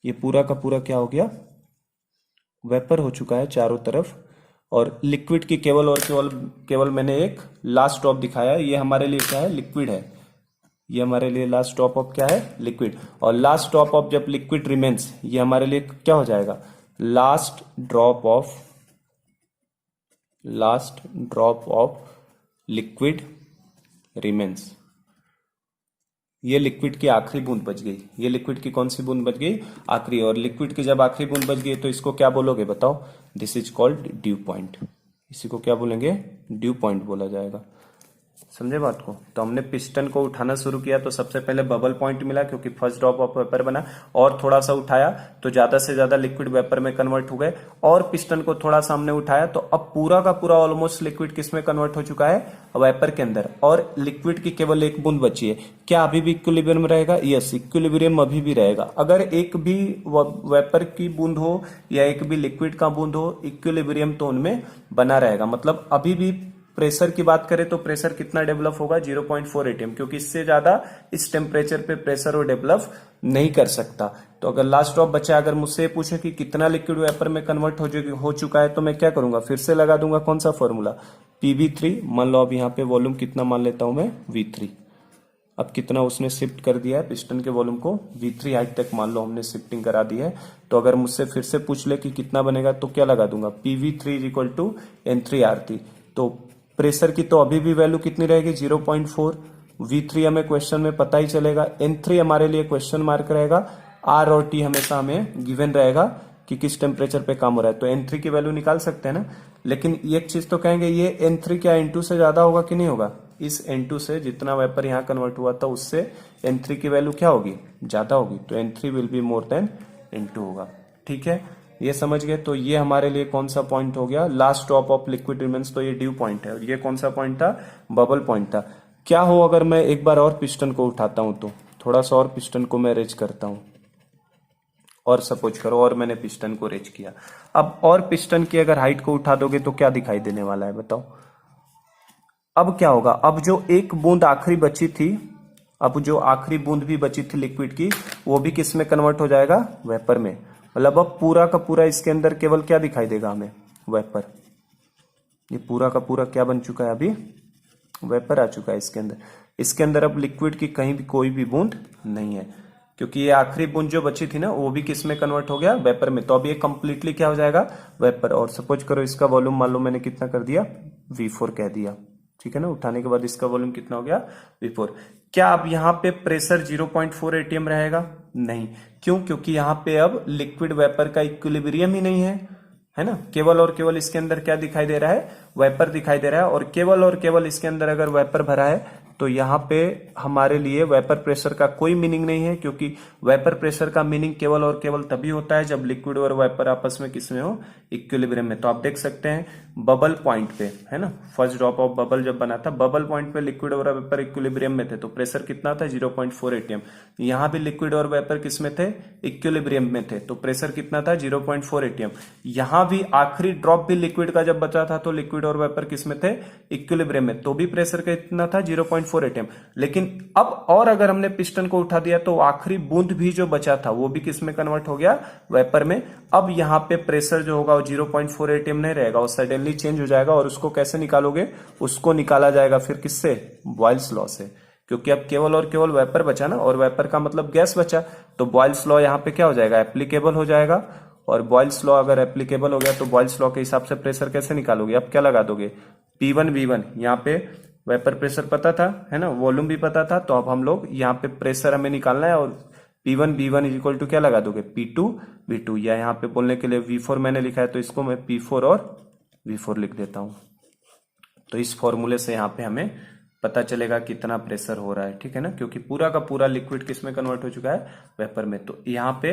ये पूरा का पूरा क्या हो गया, वेपर हो चुका है चारों तरफ। और लिक्विड की केवल और केवल मैंने एक लास्ट ड्रॉप दिखाया, ये हमारे लिए क्या है, लिक्विड है। ये हमारे लिए लास्ट ड्रॉप ऑफ क्या है, लिक्विड। और लास्ट ड्रॉप ऑफ जब लिक्विड रिमेन्स, ये हमारे लिए क्या हो जाएगा, last drop of liquid remains. ये लिक्विड की आखिरी बूंद बच गई, ये लिक्विड की कौन सी बूंद बच गई, आखिरी। और लिक्विड की जब आखिरी बूंद बच गई तो इसको क्या बोलोगे, बताओ। This is called due point. इसी को क्या बोलेंगे, ड्यू पॉइंट बोला जाएगा। समझे बात को। तो हमने पिस्टन को उठाना शुरू किया तो सबसे पहले बबल पॉइंट मिला, क्योंकि फर्स्ट ड्रॉप ऑफ वेपर बना, और थोड़ा सा उठाया तो ज्यादा से ज्यादा लिक्विड वेपर में कन्वर्ट हो गए, और पिस्टन को थोड़ा सा हमने उठाया तो अब पूरा का पूरा ऑलमोस्ट लिक्विड किस में कन्वर्ट हो चुका है, वेपर के अंदर, और लिक्विड की केवल एक बूंद बची है। क्या अभी भी इक्विलिब्रियम रहेगा, यस इक्विलिब्रियम अभी भी रहेगा। अगर एक भी वेपर की बूंद हो या एक भी लिक्विड का बूंद हो, इक्विलिब्रियम तो उनमें बना रहेगा। मतलब अभी भी प्रेशर की बात करें तो प्रेशर कितना डेवलप होगा, 0.4 एटीएम, क्योंकि इससे ज्यादा इस टेम्परेचर पे प्रेशर वो डेवलप नहीं कर सकता। तो अगर लास्ट ड्रॉप बचा, अगर मुझसे पूछे कि कितना लिक्विड वेपर में कन्वर्ट हो चुका है, तो मैं क्या करूंगा, फिर से लगा दूंगा कौन सा फॉर्मूला, PV3। मान लो अब यहाँ पे वॉल्यूम कितना मान लेता हूं मैं, V3। अब कितना उसने शिफ्ट कर दिया है पिस्टन के वॉल्यूम को, V3 हाइट तक मान लो हमने शिफ्टिंग करा दी है। तो अगर मुझसे फिर से पूछ ले कि कितना बनेगा तो क्या लगा दूंगा, PV3 इक्वल टू N3R3। तो प्रेशर की तो अभी भी वैल्यू कितनी रहेगी 0.4, V3 हमें क्वेश्चन में पता ही चलेगा, N3 हमारे लिए क्वेश्चन मार्क रहेगा, R और T हमेशा हमें गिवन रहेगा कि किस टेम्परेचर पे काम हो रहा है। तो N3 की वैल्यू निकाल सकते हैं ना। लेकिन एक चीज तो कहेंगे, ये N3 क्या N2 से ज्यादा होगा कि नहीं होगा, इस N2 से जितना वेपर यहाँ कन्वर्ट हुआ था उससे N3 की वैल्यू क्या होगी, ज्यादा होगी। तो N3 will be more than N2 होगा। ठीक है, ये समझ गए। तो ये हमारे लिए कौन सा पॉइंट हो गया, last drop of liquid remains, तो ये ड्यू पॉइंट है। और ये कौन सा पॉइंट था, बबल पॉइंट था। क्या हो अगर मैं एक बार और पिस्टन को उठाता हूं, तो थोड़ा सा और पिस्टन को मैं रेज करता हूं, और सपोज करो और मैंने पिस्टन को रेज किया। अब और पिस्टन की अगर हाइट को उठा दोगे तो क्या दिखाई देने वाला है बताओ। अब क्या होगा, अब जो एक बूंद आखिरी बची थी, अब जो आखिरी बूंद भी बची थी लिक्विड की, वो भी किस में कन्वर्ट हो जाएगा, वेपर में। मतलब अब पूरा का पूरा इसके अंदर केवल क्या दिखाई देगा हमें, वेपर। ये पूरा का पूरा क्या बन चुका है, अभी वेपर आ चुका है इसके अंदर। इसके अंदर अब लिक्विड की कहीं भी कोई भी बूंद नहीं है, क्योंकि ये आखिरी बूंद जो बची थी ना वो भी किस में कन्वर्ट हो गया, वेपर में। तो अब ये कंप्लीटली क्या हो जाएगा, वेपर। और सपोज करो इसका वॉल्यूम मान लो मैंने कितना कर दिया, V4 कह दिया। ठीक है ना, उठाने के बाद इसका वॉल्यूम कितना हो गया, V4। क्या अब यहाँ पे प्रेशर 0.4 atm रहेगा, नहीं। क्यों, क्योंकि यहाँ पे अब लिक्विड वेपर का इक्विलिब्रियम ही नहीं है ना। केवल और केवल इसके अंदर क्या दिखाई दे रहा है, वेपर दिखाई दे रहा है। और केवल इसके अंदर अगर वेपर भरा है तो यहाँ पे हमारे लिए वेपर प्रेशर का कोई मीनिंग नहीं है, क्योंकि वेपर प्रेशर का मीनिंग केवल और केवल तभी होता है जब लिक्विड और वेपर आपस में किस में हो, इक्विलिब्रियम में। तो आप देख सकते हैं बबल पॉइंट पे, है ना, फर्स्ट ड्रॉप ऑफ बबल जब बना था, बबल पॉइंट पे लिक्विड और वेपर इक्विलिब्रियम में थे, तो प्रेशर कितना था 0.4 atm। यहाँ भी लिक्विड और वेपर किस में थे, इक्विलिब्रियम में थे, तो प्रेशर कितना था 0.4 atm। यहाँ भी आखिरी ड्रॉप भी लिक्विड का जब बचा था तो लिक्विड और वेपर किस में थे, इक्विलिब्रियम में, तो भी प्रेशर कितना था 0.4 atm। लेकिन अब और अगर हमने पिस्टन को उठा दिया तो आखिरी बूंद भी जो बचा था वो भी किस में कन्वर्ट हो गया, वेपर में। अब यहाँ पे प्रेशर जो होगा वो 0.4 atm नहीं रहेगा, वो सडनली चेंज हो जाएगा। और उसको कैसे निकालोगे, उसको निकाला जाएगा फिर किससे, बॉयल्स लॉ से, क्योंकि अब केवल और केवल वेपर बचा ना, और वेपर का मतलब गैस बचा। तो बॉयल्स लॉ यहाँ पे क्या हो जाएगा, एप्लीकेबल हो जाएगा। और बॉयल्स लॉ अगर एप्लीकेबल हो गया तो बॉयल्स लॉ के हिसाब से प्रेशर कैसे निकालोगे, अब क्या लगा दोगे, P1 V1। यहाँ पे वेपर प्रेशर पता था, है ना, वॉल्यूम भी पता था, तो अब हम लोग यहाँ पे प्रेशर हमें निकालना है। और P1 V1 is equal to क्या लगा दोगे, P2 V2। या यहाँ पे बोलने के लिए V4 मैंने लिखा है, तो इसको मैं P4 और V4 लिख देता हूं। तो इस फॉर्मूले से यहाँ पे हमें पता चलेगा कितना प्रेशर हो रहा है। ठीक है ना, क्योंकि पूरा का पूरा लिक्विड किस में कन्वर्ट हो चुका है, वेपर में। तो यहाँ पे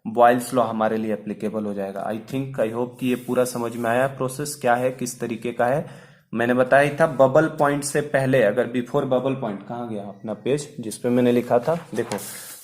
बॉयल्स लॉ हमारे लिए एप्लीकेबल हो जाएगा। आई होप कि ये पूरा समझ में आया, प्रोसेस क्या है, किस तरीके का है। मैंने बताया ही था बबल पॉइंट से पहले, अगर बिफोर बबल पॉइंट, कहाँ गया अपना पेज जिसपे मैंने लिखा था, देखो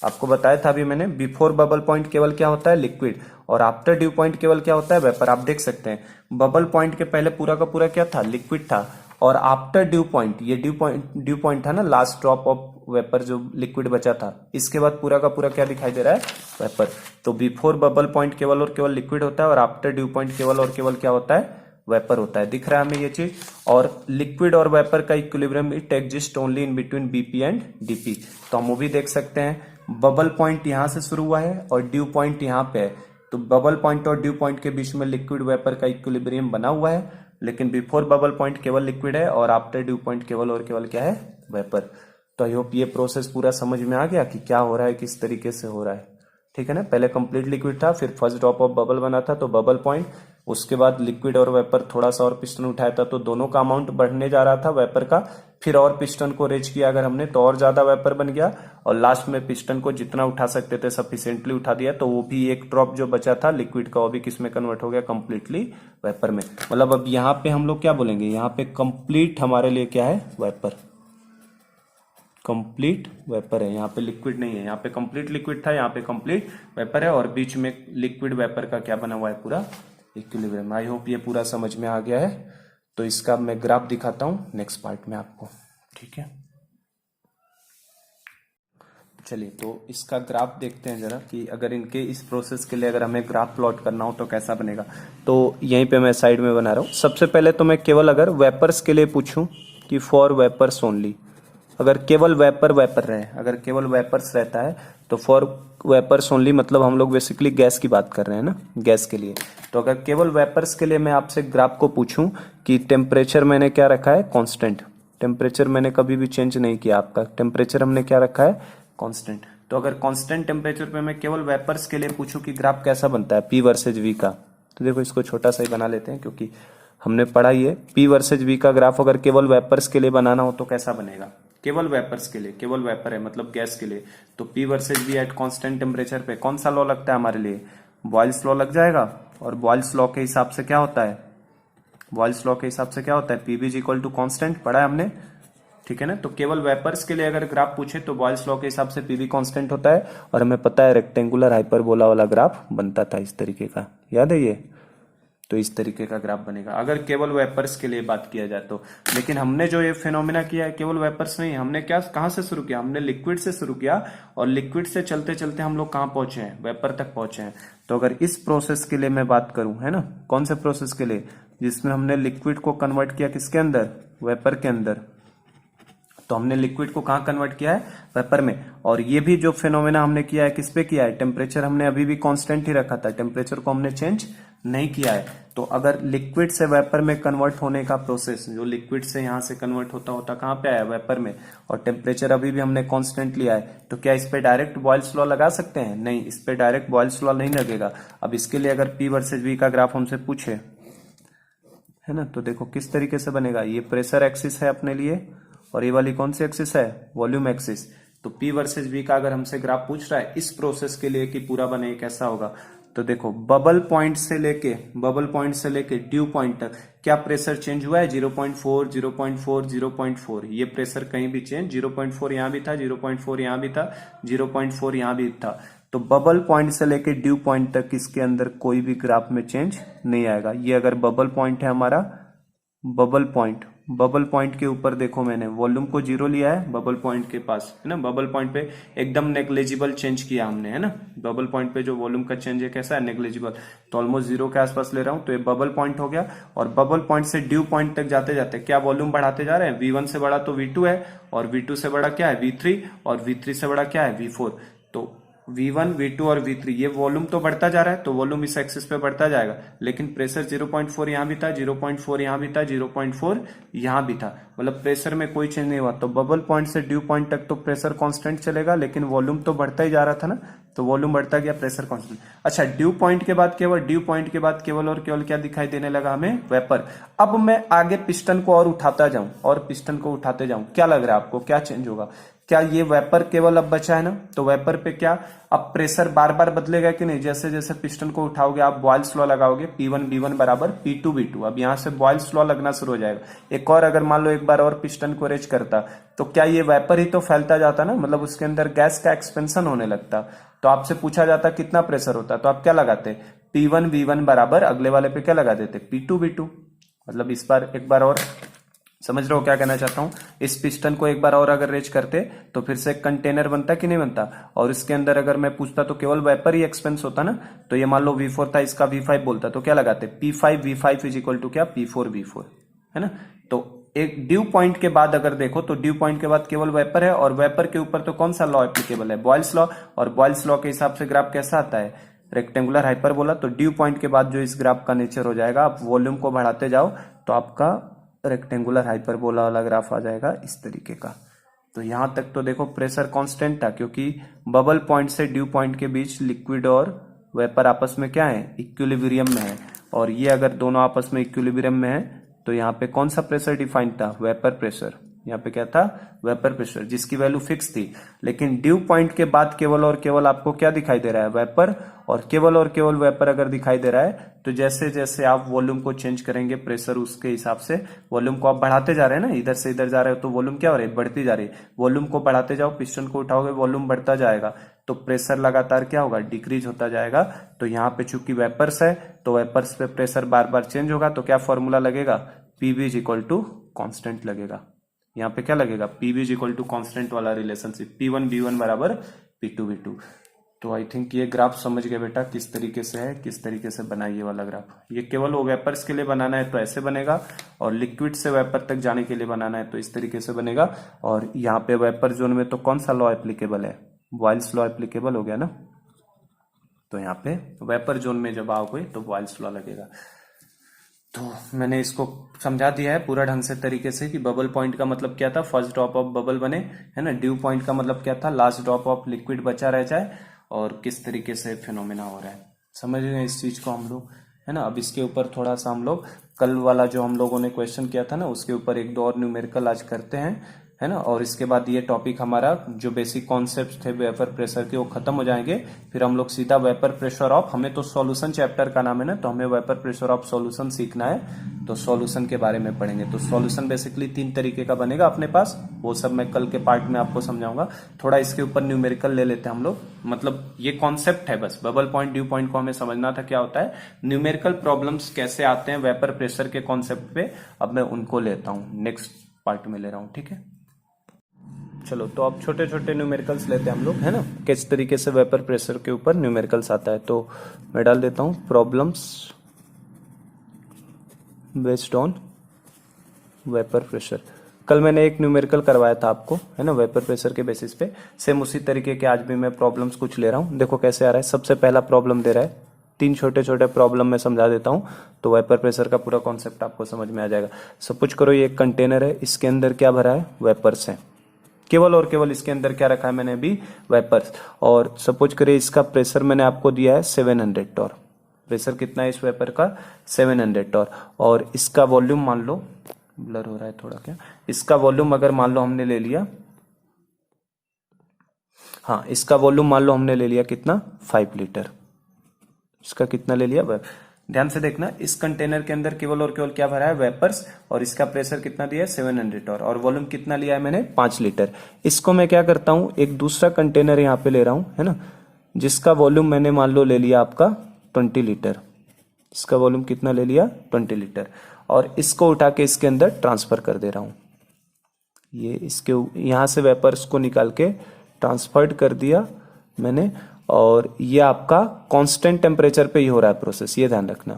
आपको बताया था अभी मैंने, बिफोर बबल पॉइंट केवल क्या होता है, लिक्विड, और आफ्टर ड्यू पॉइंट केवल क्या होता है, वेपर। आप देख सकते हैं बबल पॉइंट के पहले पूरा का पूरा क्या था, लिक्विड था। और आफ्टर ड्यू पॉइंट, ये ड्यू पॉइंट था ना, लास्ट ड्रॉप ऑफ वेपर जो लिक्विड बचा था, इसके बाद पूरा का पूरा क्या दिखाई दे रहा है, वेपर। तो बिफोर बबल पॉइंट केवल और केवल लिक्विड होता है, और आफ्टर ड्यू पॉइंट केवल और केवल क्या होता है, वेपर होता है। दिख रहा है हमें ये चीज। और लिक्विड और वेपर का equilibrium it exist only in between BP and DP. तो हम वो भी देख सकते हैं, बबल पॉइंट यहां से शुरू हुआ है और ड्यू पॉइंट यहाँ पे है। तो बबल पॉइंट और ड्यू पॉइंट के बीच में लिक्विड वेपर का इक्विलिब्रियम बना हुआ है, लेकिन बिफोर बबल पॉइंट केवल लिक्विड है और आफ्टर ड्यू पॉइंट केवल और केवल क्या है, वेपर। तो आई होप ये प्रोसेस पूरा समझ में आ गया कि क्या हो रहा है, किस तरीके से हो रहा है। ठीक है ना, पहले कंप्लीट लिक्विड था, फिर फर्स्ट ड्रॉप ऑफ बबल बना था तो बबल पॉइंट, उसके बाद लिक्विड और वेपर थोड़ा सा और पिस्टन उठाया था तो दोनों का अमाउंट बढ़ने जा रहा था वेपर का। फिर और पिस्टन को रेज किया अगर हमने तो और ज्यादा वेपर बन गया, और लास्ट में पिस्टन को जितना उठा सकते थे सफिशिएंटली उठा दिया, तो वो भी एक ड्रॉप जो बचा था लिक्विड का वो भी किस में कन्वर्ट हो गया, कंप्लीटली वेपर में। मतलब अब यहाँ पे हम लोग क्या बोलेंगे, यहाँ पे कंप्लीट हमारे लिए क्या है, वेपर, कंप्लीट वेपर है। यहाँ पे लिक्विड नहीं है, यहाँ पे कंप्लीट लिक्विड था, यहाँ पे कंप्लीट वेपर है, और बीच में लिक्विड वेपर का क्या बना हुआ है, पूरा इक्विलिब्रियम। आई होप ये पूरा समझ में आ गया है। तो इसका मैं ग्राफ दिखाता हूँ नेक्स्ट पार्ट में आपको। ठीक है, चलिए तो इसका ग्राफ देखते हैं जरा, कि अगर इनके इस प्रोसेस के लिए अगर हमें ग्राफ प्लॉट करना हो तो कैसा बनेगा। तो यहीं पे मैं साइड में बना रहा हूँ। सबसे पहले तो मैं केवल अगर वेपर्स के लिए पूछूं कि फॉर वेपर्स ओनली, अगर केवल वेपर रहे, अगर केवल वेपर्स रहता है तो फॉर वेपर्स ओनली, मतलब हम लोग बेसिकली गैस की बात कर रहे हैं ना, गैस के लिए। तो अगर केवल वेपर्स के लिए मैं आपसे ग्राफ को पूछूं कि टेम्परेचर मैंने क्या रखा है, कांस्टेंट, टेम्परेचर मैंने कभी भी चेंज नहीं किया, आपका टेम्परेचर हमने क्या रखा है, कांस्टेंट। तो अगर कांस्टेंट टेम्परेचर पे मैं केवल वेपर्स के लिए पूछूं कि ग्राफ कैसा बनता है पी वर्सेज वी का, तो देखो इसको छोटा सा ही बना लेते हैं क्योंकि हमने पढ़ा ही है। पी वर्सेज वी का ग्राफ अगर केवल वेपर्स के लिए बनाना हो तो कैसा बनेगा, केवल वेपर्स के लिए, केवल वेपर है मतलब गैस के लिए, तो P versus V at constant temperature पे कौन सा लॉ लगता है हमारे लिए, बॉयल्स लॉ लग जाएगा। और बॉयल्स लॉ के हिसाब से क्या होता है, बॉयल्स लॉ के हिसाब से क्या होता है, PV is equal to constant, पढ़ा है हमने, ठीक है ना। तो केवल वेपर्स के लिए अगर ग्राफ पूछे तो बॉयल्स लॉ के हिसाब से पीबी कांस्टेंट होता है, और हमें पता है रेक्टेंगुलर हाइपरबोला वाला ग्राफ बनता था इस तरीके का, याद है ये। तो इस तरीके का ग्राफ बनेगा अगर केवल वेपर्स के लिए बात किया जाए तो। लेकिन हमने जो ये फिनोमिना किया है केवल वेपर्स नहीं, हमने क्या कहां से शुरू किया, हमने लिक्विड से शुरू किया, और लिक्विड से चलते चलते हम लोग कहां पहुंचे हैं, वेपर तक पहुंचे हैं। तो अगर इस प्रोसेस के लिए मैं बात करूं, है ना, कौन से प्रोसेस के लिए, जिसमें हमने लिक्विड को कन्वर्ट किया किसके अंदर, वेपर के अंदर, तो हमने लिक्विड को कहां कन्वर्ट किया है, वेपर में। और ये भी जो फिनोमेना हमने किया है किस पे किया है, टेम्परेचर हमने अभी भी कांस्टेंट ही रखा था, टेम्परेचर को हमने चेंज नहीं किया है। तो अगर लिक्विड से वेपर में कन्वर्ट होने का प्रोसेस, जो लिक्विड से यहां से कन्वर्ट होता होता कहां पे आया, वेपर में, और टेम्परेचर अभी भी हमने कांस्टेंट लिया है, तो क्या इस पे डायरेक्ट बॉयल्स लॉ लगा सकते हैं, नहीं, इस पे डायरेक्ट बॉयल्स लॉ नहीं लगेगा। अब इसके लिए अगर पी वर्सेज वी का ग्राफ हमसे पूछे, है ना, तो देखो किस तरीके से बनेगा, ये प्रेशर एक्सिस है अपने लिए, और ये वाली कौन सी एक्सिस है, वॉल्यूम एक्सिस। तो P वर्सेज V का अगर हमसे ग्राफ पूछ रहा है इस प्रोसेस के लिए कि पूरा बने कैसा होगा, तो देखो बबल पॉइंट से लेके ड्यू पॉइंट तक क्या प्रेशर चेंज हुआ है, 0.4 0.4 0.4, ये प्रेशर कहीं भी चेंज, 0.4 यहां भी था, 0.4 यहां भी था, 0.4 यहां भी था। तो बबल पॉइंट से लेके ड्यू पॉइंट तक इसके अंदर कोई भी ग्राफ में चेंज नहीं आएगा। ये अगर बबल पॉइंट है हमारा, बबल पॉइंट के ऊपर देखो मैंने वॉल्यूम को 0 लिया है, बबल पॉइंट के पास, है ना, बबल पॉइंट पे एकदम नेग्लिजिबल चेंज किया हमने, है ना, बबल पॉइंट पे जो वॉल्यूम का चेंज है कैसा है, नेग्लिजिबल, तो ऑलमोस्ट 0 के आसपास ले रहा हूं, तो ये बबल पॉइंट हो गया। और बबल पॉइंट से ड्यू पॉइंट तक जाते जाते क्या वॉल्यूम बढ़ाते जा रहे हैं, V1 से बड़ा तो V2 है, और V2 से बड़ा क्या है, V3, और V3 से बड़ा क्या है, V4। तो V1, V2 और V3 ये वॉल्यूम तो बढ़ता जा रहा है, तो वॉल्यूम इस एक्सिस पे बढ़ता जाएगा, लेकिन प्रेशर 0.4 यहां भी था, 0.4 यहां भी था, 0.4 यहां भी था, मतलब प्रेशर में कोई चेंज नहीं हुआ। तो बबल पॉइंट से ड्यू पॉइंट तक तो प्रेशर कांस्टेंट चलेगा, लेकिन वॉल्यूम तो बढ़ता ही जा रहा था ना, तो वॉल्यूम बढ़ता गया, प्रेशर कांस्टेंट। अच्छा, ड्यू पॉइंट के बाद केवल और केवल क्या दिखाई देने लगा हमें, वेपर। अब मैं आगे पिस्टन को और उठाता जाऊं, और पिस्टन को उठाते जाऊं, क्या लग रहा है आपको, क्या चेंज होगा, क्या ये वेपर केवल अब बचा है ना, तो वेपर पे क्या अब प्रेशर बार बार बदलेगा कि नहीं, जैसे जैसे पिस्टन को उठाओगे आप बॉयल्स लॉ लगाओगे, P1 B1 बराबर P2 B2, अब यहां से बॉयल्स लॉ लगना शुरू हो जाएगा। एक और अगर मान लो एक बार और पिस्टन को रेज करता, तो क्या ये वेपर ही तो फैलता जाता ना, मतलब उसके अंदर गैस का एक्सपेंशन होने लगता। तो आपसे पूछा जाता कितना प्रेशर होता, तो आप क्या लगाते, P1 B1 बराबर अगले वाले पे क्या लगा देते, P2 B2। मतलब इस बार एक बार और समझ रहे हो क्या कहना चाहता हूं, इस पिस्टन को एक बार और अगर रेज करते तो फिर से एक कंटेनर बनता कि नहीं बनता, और इसके अंदर अगर मैं पूछता तो केवल वेपर ही एक्सपेंस होता ना, तो ये मान लो V4 था, इसका V5 बोलता, तो क्या लगाते, P5 V5 is equal to क्या, P4 V4, है ना। तो एक ड्यू पॉइंट के बाद अगर देखो तो ड्यू पॉइंट के बाद केवल वेपर है, और वेपर के ऊपर तो कौन सा लॉ एप्लीकेबल है, बॉयल्स लॉ, और बॉयल्स लॉ के हिसाब से ग्राफ कैसा आता है, रेक्टेंगुलर हाइपरबोला। तो ड्यू पॉइंट के बाद जो इस ग्राफ का नेचर हो जाएगा, आप वॉल्यूम को बढ़ाते जाओ तो आपका रेक्टेंगुलर हाइपरबोला वाला ग्राफ आ जाएगा इस तरीके का। तो यहां तक तो देखो प्रेशर कांस्टेंट था, क्योंकि बबल पॉइंट से ड्यू पॉइंट के बीच लिक्विड और वेपर आपस में क्या है, इक्विलिब्रियम में है, और ये अगर दोनों आपस में इक्विलिब्रियम में है तो यहाँ पे कौन सा प्रेशर डिफाइंड था, वेपर प्रेशर, यहाँ पे क्या था, वेपर प्रेशर, जिसकी वैल्यू फिक्स थी। लेकिन ड्यू पॉइंट के बाद केवल और केवल आपको क्या दिखाई दे रहा है, वेपर, और केवल वेपर अगर दिखाई दे रहा है तो जैसे जैसे आप वॉल्यूम को चेंज करेंगे प्रेशर उसके हिसाब से वॉल्यूम को आप बढ़ाते जा रहे हैं ना, इधर से इधर जा रहे हो तो वॉल्यूम क्या हो रही है, बढ़ती जा रही है। वॉल्यूम को बढ़ाते जाओ, पिस्टन को उठाओगे, वॉल्यूम बढ़ता जाएगा, तो प्रेशर लगातार क्या होगा, डिक्रीज होता जाएगा। तो यहाँ पे चूंकि वेपर्स है तो वेपर्स पे प्रेशर बार बार चेंज होगा, तो क्या फॉर्मूला लगेगा, PV is equal to constant लगेगा। यहाँ पे क्या लगेगा, PV is equal to constant वाला रिलेशनशिप, P1 B1 बराबर P2 B2। तो आई थिंक ये ग्राफ समझ गए बेटा किस तरीके से है, किस तरीके से बना ये वाला ग्राफ। ये केवल वो वेपर्स के लिए बनाना है तो ऐसे बनेगा, और लिक्विड से वेपर तक जाने के लिए बनाना है तो इस तरीके से बनेगा। और यहाँ पे वेपर जोन में तो कौन सा लॉ एप्लीकेबल है, बॉयल्स लॉ एप्लीकेबल हो गया ना। तो यहाँ पे वेपर जोन में जब आओगे तो बॉयल्स लॉ लगेगा। तो मैंने इसको समझा दिया है पूरा ढंग से तरीके से कि बबल पॉइंट का मतलब क्या था, फर्स्ट ड्रॉप ऑफ बबल बने, है ना। ड्यू पॉइंट का मतलब क्या था, लास्ट ड्रॉप ऑफ लिक्विड बचा रह जाए, और किस तरीके से फिनोमेना हो रहा है। समझ गए इस चीज को हम लोग, है ना। अब इसके ऊपर थोड़ा सा हम लोग कल वाला जो हम लोगों ने क्वेश्चन किया था ना, उसके ऊपर एक दो और न्यूमेरिकल आज करते हैं, है ना। और इसके बाद ये टॉपिक हमारा जो बेसिक कॉन्सेप्ट थे वेपर प्रेशर के वो खत्म हो जाएंगे। फिर हम लोग सीधा वेपर प्रेशर ऑफ, हमें तो सॉल्यूशन चैप्टर का नाम है ना, तो हमें वेपर प्रेशर ऑफ सॉल्यूशन सीखना है, तो सॉल्यूशन के बारे में पढ़ेंगे। तो सॉल्यूशन बेसिकली 3 तरीके का बनेगा अपने पास, वो सब मैं कल के पार्ट में आपको समझाऊंगा। थोड़ा इसके ऊपर न्यूमेरिकल ले लेते हैं हम लोग, मतलब ये कॉन्सेप्ट है बस, बबल पॉइंट ड्यू पॉइंट को हमें समझना था क्या होता है, न्यूमेरिकल प्रॉब्लम्स कैसे आते हैं वेपर प्रेशर के कॉन्सेप्ट पे, अब मैं उनको लेता हूँ, नेक्स्ट पार्ट में ले रहा हूँ, ठीक है। चलो तो अब छोटे छोटे न्यूमेरिकल्स लेते हैं हम लोग, है ना, किस तरीके से वेपर प्रेशर के ऊपर न्यूमेरिकल्स आता है। तो मैं डाल देता हूं problems based on vapour pressure. कल मैंने एक न्यूमेरिकल करवाया था आपको, है ना, वेपर प्रेशर के बेसिस पे। सेम उसी तरीके के आज भी मैं प्रॉब्लम्स कुछ ले रहा हूं, देखो कैसे आ रहा है। सबसे पहला प्रॉब्लम दे रहा है, 3 छोटे छोटे प्रॉब्लम मैं समझा देता हूं, तो वेपर प्रेशर का पूरा कॉन्सेप्ट आपको समझ में आ जाएगा। सपोज करो ये एक कंटेनर है, इसके अंदर क्या भरा है, वेपर्स है, केवल और केवल इसके अंदर क्या रखा है मैंने अभी, वेपर्स। और सपोज करिए इसका प्रेशर मैंने आपको दिया है 700 टॉर, प्रेशर कितना है इस वेपर का, 700 टॉर। और इसका वॉल्यूम मान लो, ब्लर हो रहा है थोड़ा क्या, इसका वॉल्यूम अगर मान लो हमने ले लिया, हाँ इसका वॉल्यूम मान लो हमने ले लिया कितना, 5 लीटर। इसका कितना ले लिया, ध्यान से देखना, इस कंटेनर के अंदर केवल और केवल क्या भरा है, वेपर्स, और इसका प्रेशर कितना दिया है, 700 टॉर, और वॉल्यूम कितना लिया है मैंने, 5 लीटर। इसको मैं क्या करता हूं, एक दूसरा कंटेनर यहां पे ले रहा हूं, है ना, जिसका वॉल्यूम मैंने मान लो ले लिया आपका 20 लीटर। इसका वॉल्यूम कितना ले लिया, 20 लीटर, और इसको उठा के इसके अंदर ट्रांसफर कर दे रहा हूं। ये इसके यहां से वेपर्स को निकाल के ट्रांसफर्ड कर दिया मैंने, और ये आपका कांस्टेंट टेम्परेचर पे ही हो रहा है प्रोसेस, ये ध्यान रखना।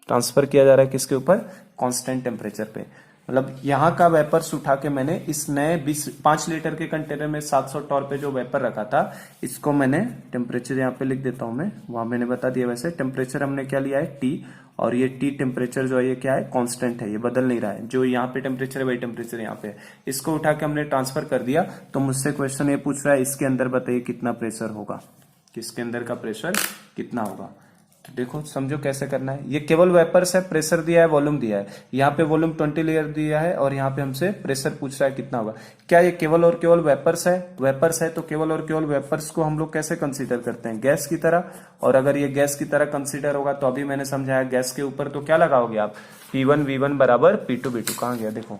ट्रांसफर किया जा रहा है किसके ऊपर, कांस्टेंट टेम्परेचर पे। मतलब यहाँ का वेपर्स उठा के मैंने इस नए 5 लीटर के कंटेनर में 700 टॉर पे जो वेपर रखा था, इसको मैंने टेम्परेचर यहाँ पे लिख देता हूं मैं, वहां मैंने बता दिया। वैसे टेम्परेचर हमने क्या लिया है, टी, और ये टी टेम्परेचर जो है ये क्या है, कांस्टेंट है, ये बदल नहीं रहा है। जो यहाँ पे टेम्परेचर है वही टेम्परेचर यहाँ पे है। इसको उठा के हमने ट्रांसफर कर दिया। तो मुझसे क्वेश्चन ये पूछ रहा है इसके अंदर बताइए कितना प्रेशर होगा, किसके अंदर का प्रेशर कितना होगा। तो देखो समझो कैसे करना है। ये केवल वेपर्स है, प्रेशर दिया है, वॉल्यूम दिया है। यहाँ पे वॉल्यूम 20 लीटर दिया है, और यहाँ पे हमसे प्रेशर पूछ रहा है कितना होगा। क्या ये केवल और केवल वेपर्स है, वेपर्स है तो केवल और केवल वेपर्स को हम लोग कैसे कंसीडर करते हैं, गैस की तरह। और अगर ये गैस की तरह कंसीडर होगा तो अभी मैंने समझाया गैस के ऊपर तो क्या लगाओगे आप, P1 V1 बराबर P2 V2। कहाँ गया, देखो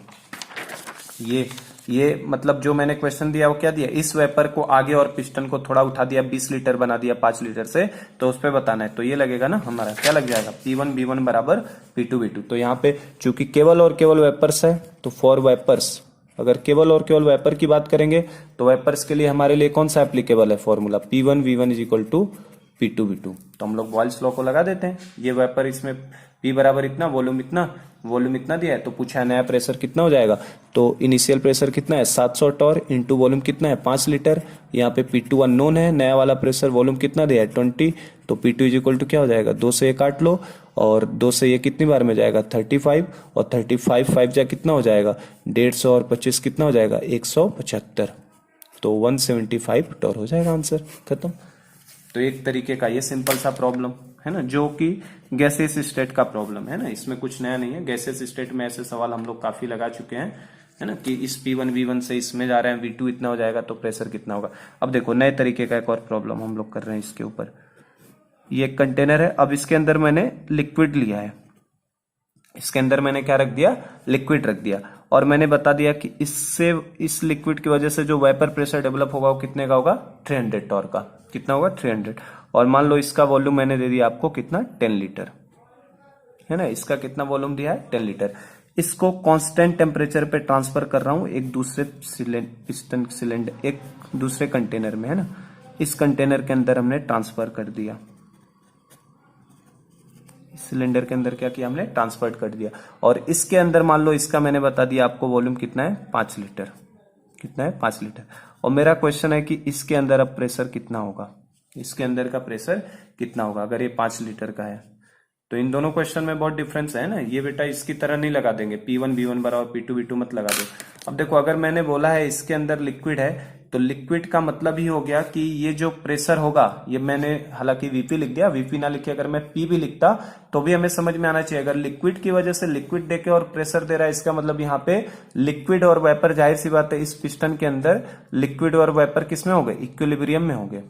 ये मतलब जो मैंने क्वेश्चन दिया वो क्या दिया, इस वेपर को आगे और पिस्टन को थोड़ा उठा दिया, 20 लीटर बना दिया 5 लीटर से, तो उस पे बताना है। तो ये लगेगा ना हमारा, क्या लग जाएगा, P1 V1 बराबर P2 V2। तो यहाँ पे चूंकि केवल और केवल वेपर्स है, तो फॉर वेपर्स, अगर केवल और केवल वेपर की बात करेंगे तो वेपर्स के लिए हमारे लिए कौन सा एप्लीकेबल है formula, P1 V1 is equal to P2 V2। तो हम लोग बॉयल्स लॉ को लगा देते हैं। ये वेपर, इसमें P बराबर इतना, वॉल्यूम इतना दिया है, तो पूछा है नया प्रेशर कितना हो जाएगा। तो इनिशियल प्रेशर कितना है, 700 टॉर, इंटू वॉल्यूम कितना है, 5 लीटर। यहाँ पे P2 अननोन है, नया वाला प्रेशर वॉल्यूम कितना दिया है, 20। तो P2 इज इक्वल टू क्या हो जाएगा, 2 से ये काट लो, और 2 से ये कितनी बार में जाएगा, 35, और 35 5 जा कितना हो जाएगा, 150, और 25 कितना हो जाएगा, 175। तो 175 टॉर हो जाएगा आंसर, खत्म। तो एक तरीके का ये सिंपल सा प्रॉब्लम है ना, जो कि गैसेस स्टेट का प्रॉब्लम है ना, इसमें कुछ नया नहीं है। गैसेस स्टेट में ऐसे सवाल हम लोग काफी लगा चुके हैं, है ना, कि इस P1 V1 से इसमें जा रहे हैं, V2 इतना हो जाएगा तो प्रेशर कितना होगा। अब देखो नए तरीके का एक और प्रॉब्लम हम लोग कर रहे हैं इसके ऊपर। ये एक कंटेनर है, अब इसके अंदर मैंने लिक्विड लिया है, इसके अंदर मैंने क्या रख दिया, लिक्विड रख दिया, और मैंने बता दिया कि इससे, इस लिक्विड की वजह से जो वेपर प्रेशर डेवलप होगा वो कितने का होगा, 300 टॉर का। कितना होगा, 300। और मान लो इसका वॉल्यूम मैंने दे दिया आपको कितना, 10 लीटर, है ना, इसका कितना वॉल्यूम दिया है, 10 लीटर। इसको कांस्टेंट टेम्परेचर पे ट्रांसफर कर रहा हूं एक दूसरे पिस्टन सिलेंडर, एक दूसरे कंटेनर में, है ना। इस कंटेनर के अंदर हमने ट्रांसफर कर दिया, सिलेंडर के अंदर क्या किया हमने, ट्रांसफर कर दिया। और इसके अंदर मान लो इसका मैंने बता दिया आपको वॉल्यूम कितना है, 5 लीटर। कितना है, 5 लीटर। और मेरा क्वेश्चन है कि इसके अंदर अब प्रेशर कितना होगा, इसके अंदर का प्रेशर कितना होगा अगर ये 5 लीटर का है। तो इन दोनों क्वेश्चन में बहुत डिफरेंस है ना, ये बेटा इसकी तरह नहीं लगा देंगे, P1 V1 बराबर P2 V2 मत लगा दो। अब देखो अगर मैंने बोला है इसके अंदर लिक्विड है, तो लिक्विड का मतलब ही हो गया कि ये जो प्रेशर होगा, ये मैंने हालांकि वीपी लिख दिया, वीपी ना लिखे अगर मैं पी भी लिखता तो भी हमें समझ में आना चाहिए। अगर लिक्विड की वजह से लिक्विड देके और प्रेशर दे रहा है, इसका मतलब यहाँ पे लिक्विड और वेपर, जाहिर सी बात है इस पिस्टन के अंदर लिक्विड और वेपर किसमें होंगे, इक्विलिब्रियम में होंगे।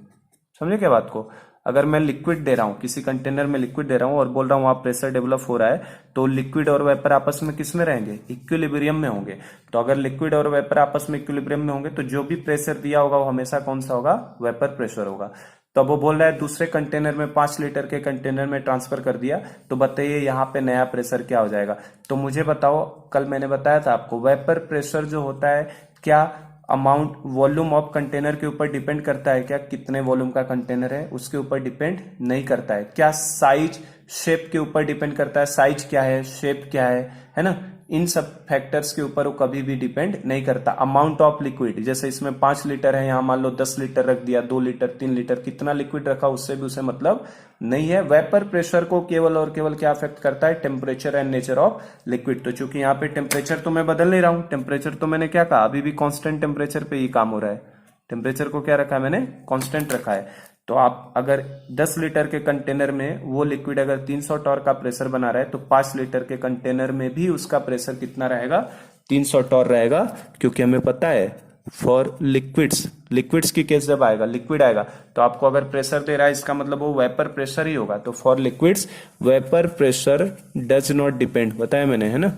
समझे क्या बात को। अगर मैं लिक्विड दे रहा हूं, किसी कंटेनर में लिक्विड दे रहा हूं और बोल रहा हूं वहां प्रेशर डेवलप हो रहा है, तो लिक्विड और वेपर आपस में किस में रहेंगे, इक्विलिब्रियम में होंगे। तो अगर लिक्विड और वेपर आपस में इक्विलिब्रियम में होंगे तो जो भी प्रेशर दिया होगा वो हमेशा कौन सा होगा, वेपर प्रेशर होगा। तो अब वो बोल रहा है दूसरे कंटेनर में 5 लीटर के कंटेनर में ट्रांसफर कर दिया, तो बताइए यहाँ पे नया प्रेशर क्या हो जाएगा। तो मुझे बताओ, कल मैंने बताया था आपको वेपर प्रेशर जो होता है क्या अमाउंट वॉल्यूम ऑफ कंटेनर के ऊपर डिपेंड करता है क्या, कितने वॉल्यूम का कंटेनर है उसके ऊपर डिपेंड नहीं करता है क्या, साइज शेप के ऊपर डिपेंड करता है, साइज क्या है, शेप क्या है ना, इन सब फैक्टर्स के ऊपर वो कभी भी डिपेंड नहीं करता। अमाउंट ऑफ लिक्विड, जैसे इसमें 5 लीटर है, यहां मान लो 10 लीटर रख दिया, 2 लीटर 3 लीटर, कितना लिक्विड रखा उससे भी उसे मतलब नहीं है। वेपर प्रेशर को केवल और केवल क्या अफेक्ट करता है, temperature and nature of liquid. तो चूंकि यहाँ पे टेम्परेचर तो मैं बदल नहीं रहा हूं, टेम्परेचर तो मैंने क्या कहा, अभी भी कांस्टेंट टेम्परेचर पे ही काम हो रहा है, टेम्परेचर को क्या रखा है मैंने, कांस्टेंट रखा है। तो आप अगर 10 लीटर के कंटेनर में वो लिक्विड अगर 300 टॉर का प्रेशर बना रहा है, तो 5 लीटर के कंटेनर में भी उसका प्रेशर कितना रहेगा, 300 टॉर रहेगा। क्योंकि हमें पता है फॉर लिक्विड्स की केस जब आएगा, लिक्विड आएगा तो आपको अगर प्रेशर दे रहा है इसका मतलब वो वेपर प्रेशर ही होगा। तो for liquids vapour pressure does not depend, बताया मैंने है ना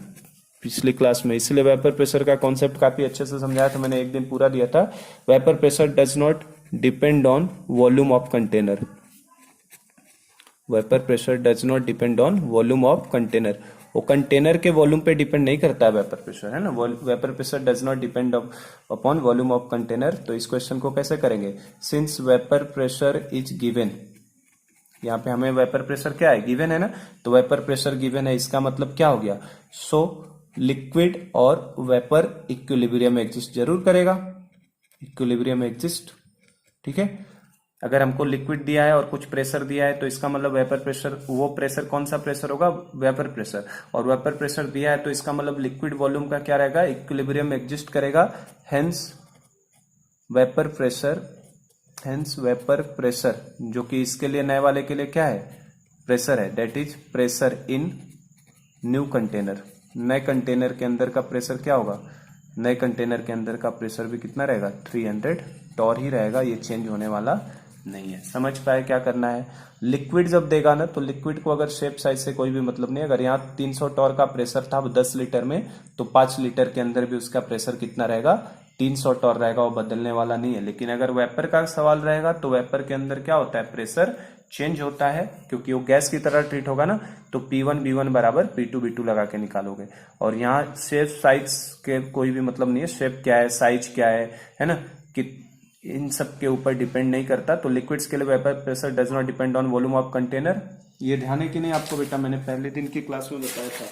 पिछली क्लास में, इसलिए वेपर प्रेशर का कॉन्सेप्ट काफी अच्छे से समझाया था मैंने, एक दिन पूरा दिया था। Vapour pressure does not depend on volume of container, vapour pressure does not depend on volume of container, वो कंटेनर के वॉल्यूम पे डिपेंड नहीं करता है वेपर प्रेशर, है ना। Vapour pressure does not depend upon volume of container. तो इस क्वेश्चन को कैसे करेंगे, since vapour pressure is given, यहाँ पे हमें वेपर प्रेशर क्या है, गिवन है ना, तो वेपर प्रेशर गिवन है, इसका मतलब क्या हो गया, सो लिक्विड और वेपर इक्विलिब्रियम एग्जिस्ट जरूर करेगा, इक्विलिब्रियम एग्जिस्ट, ठीक है। अगर हमको लिक्विड दिया है और कुछ प्रेशर दिया है तो इसका मतलब वेपर प्रेशर, वो प्रेशर कौन सा प्रेशर होगा, वेपर प्रेशर। और वेपर प्रेशर दिया है तो इसका मतलब लिक्विड वॉल्यूम का क्या रहेगा, इक्विलिब्रियम एग्जिस्ट करेगा। हेंस वेपर प्रेशर जो कि इसके लिए नए वाले के लिए क्या है, प्रेशर है, that is pressure in new container. नए कंटेनर के अंदर का प्रेशर क्या होगा, नए कंटेनर के अंदर का प्रेशर भी कितना रहेगा, 300 टॉर ही रहेगा, ये चेंज होने वाला नहीं है। समझ पाए क्या करना है। लिक्विड जब देगा ना, तो लिक्विड को अगर शेप साइज से कोई भी मतलब नहीं, अगर यहाँ 300 टॉर का प्रेशर था 10 लीटर में, तो 5 लीटर के अंदर भी उसका प्रेशर कितना रहेगा, 300 टॉर रहेगा, वो बदलने वाला नहीं है। लेकिन अगर वेपर का सवाल रहेगा तो वेपर के अंदर क्या होता है, प्रेशर चेंज होता है, क्योंकि वो गैस की तरह ट्रीट होगा ना, तो P1 V1 बराबर P2 V2 लगा के निकालोगे। और यहाँ शेप साइज के कोई भी मतलब नहीं है, शेप क्या है, साइज क्या है ना, कि इन सब के ऊपर डिपेंड नहीं करता। तो लिक्विड्स के लिए vapour pressure does not depend on volume of container. ये ध्यान है कि नहीं आपको बेटा, मैंने पहले दिन की क्लास में बताया था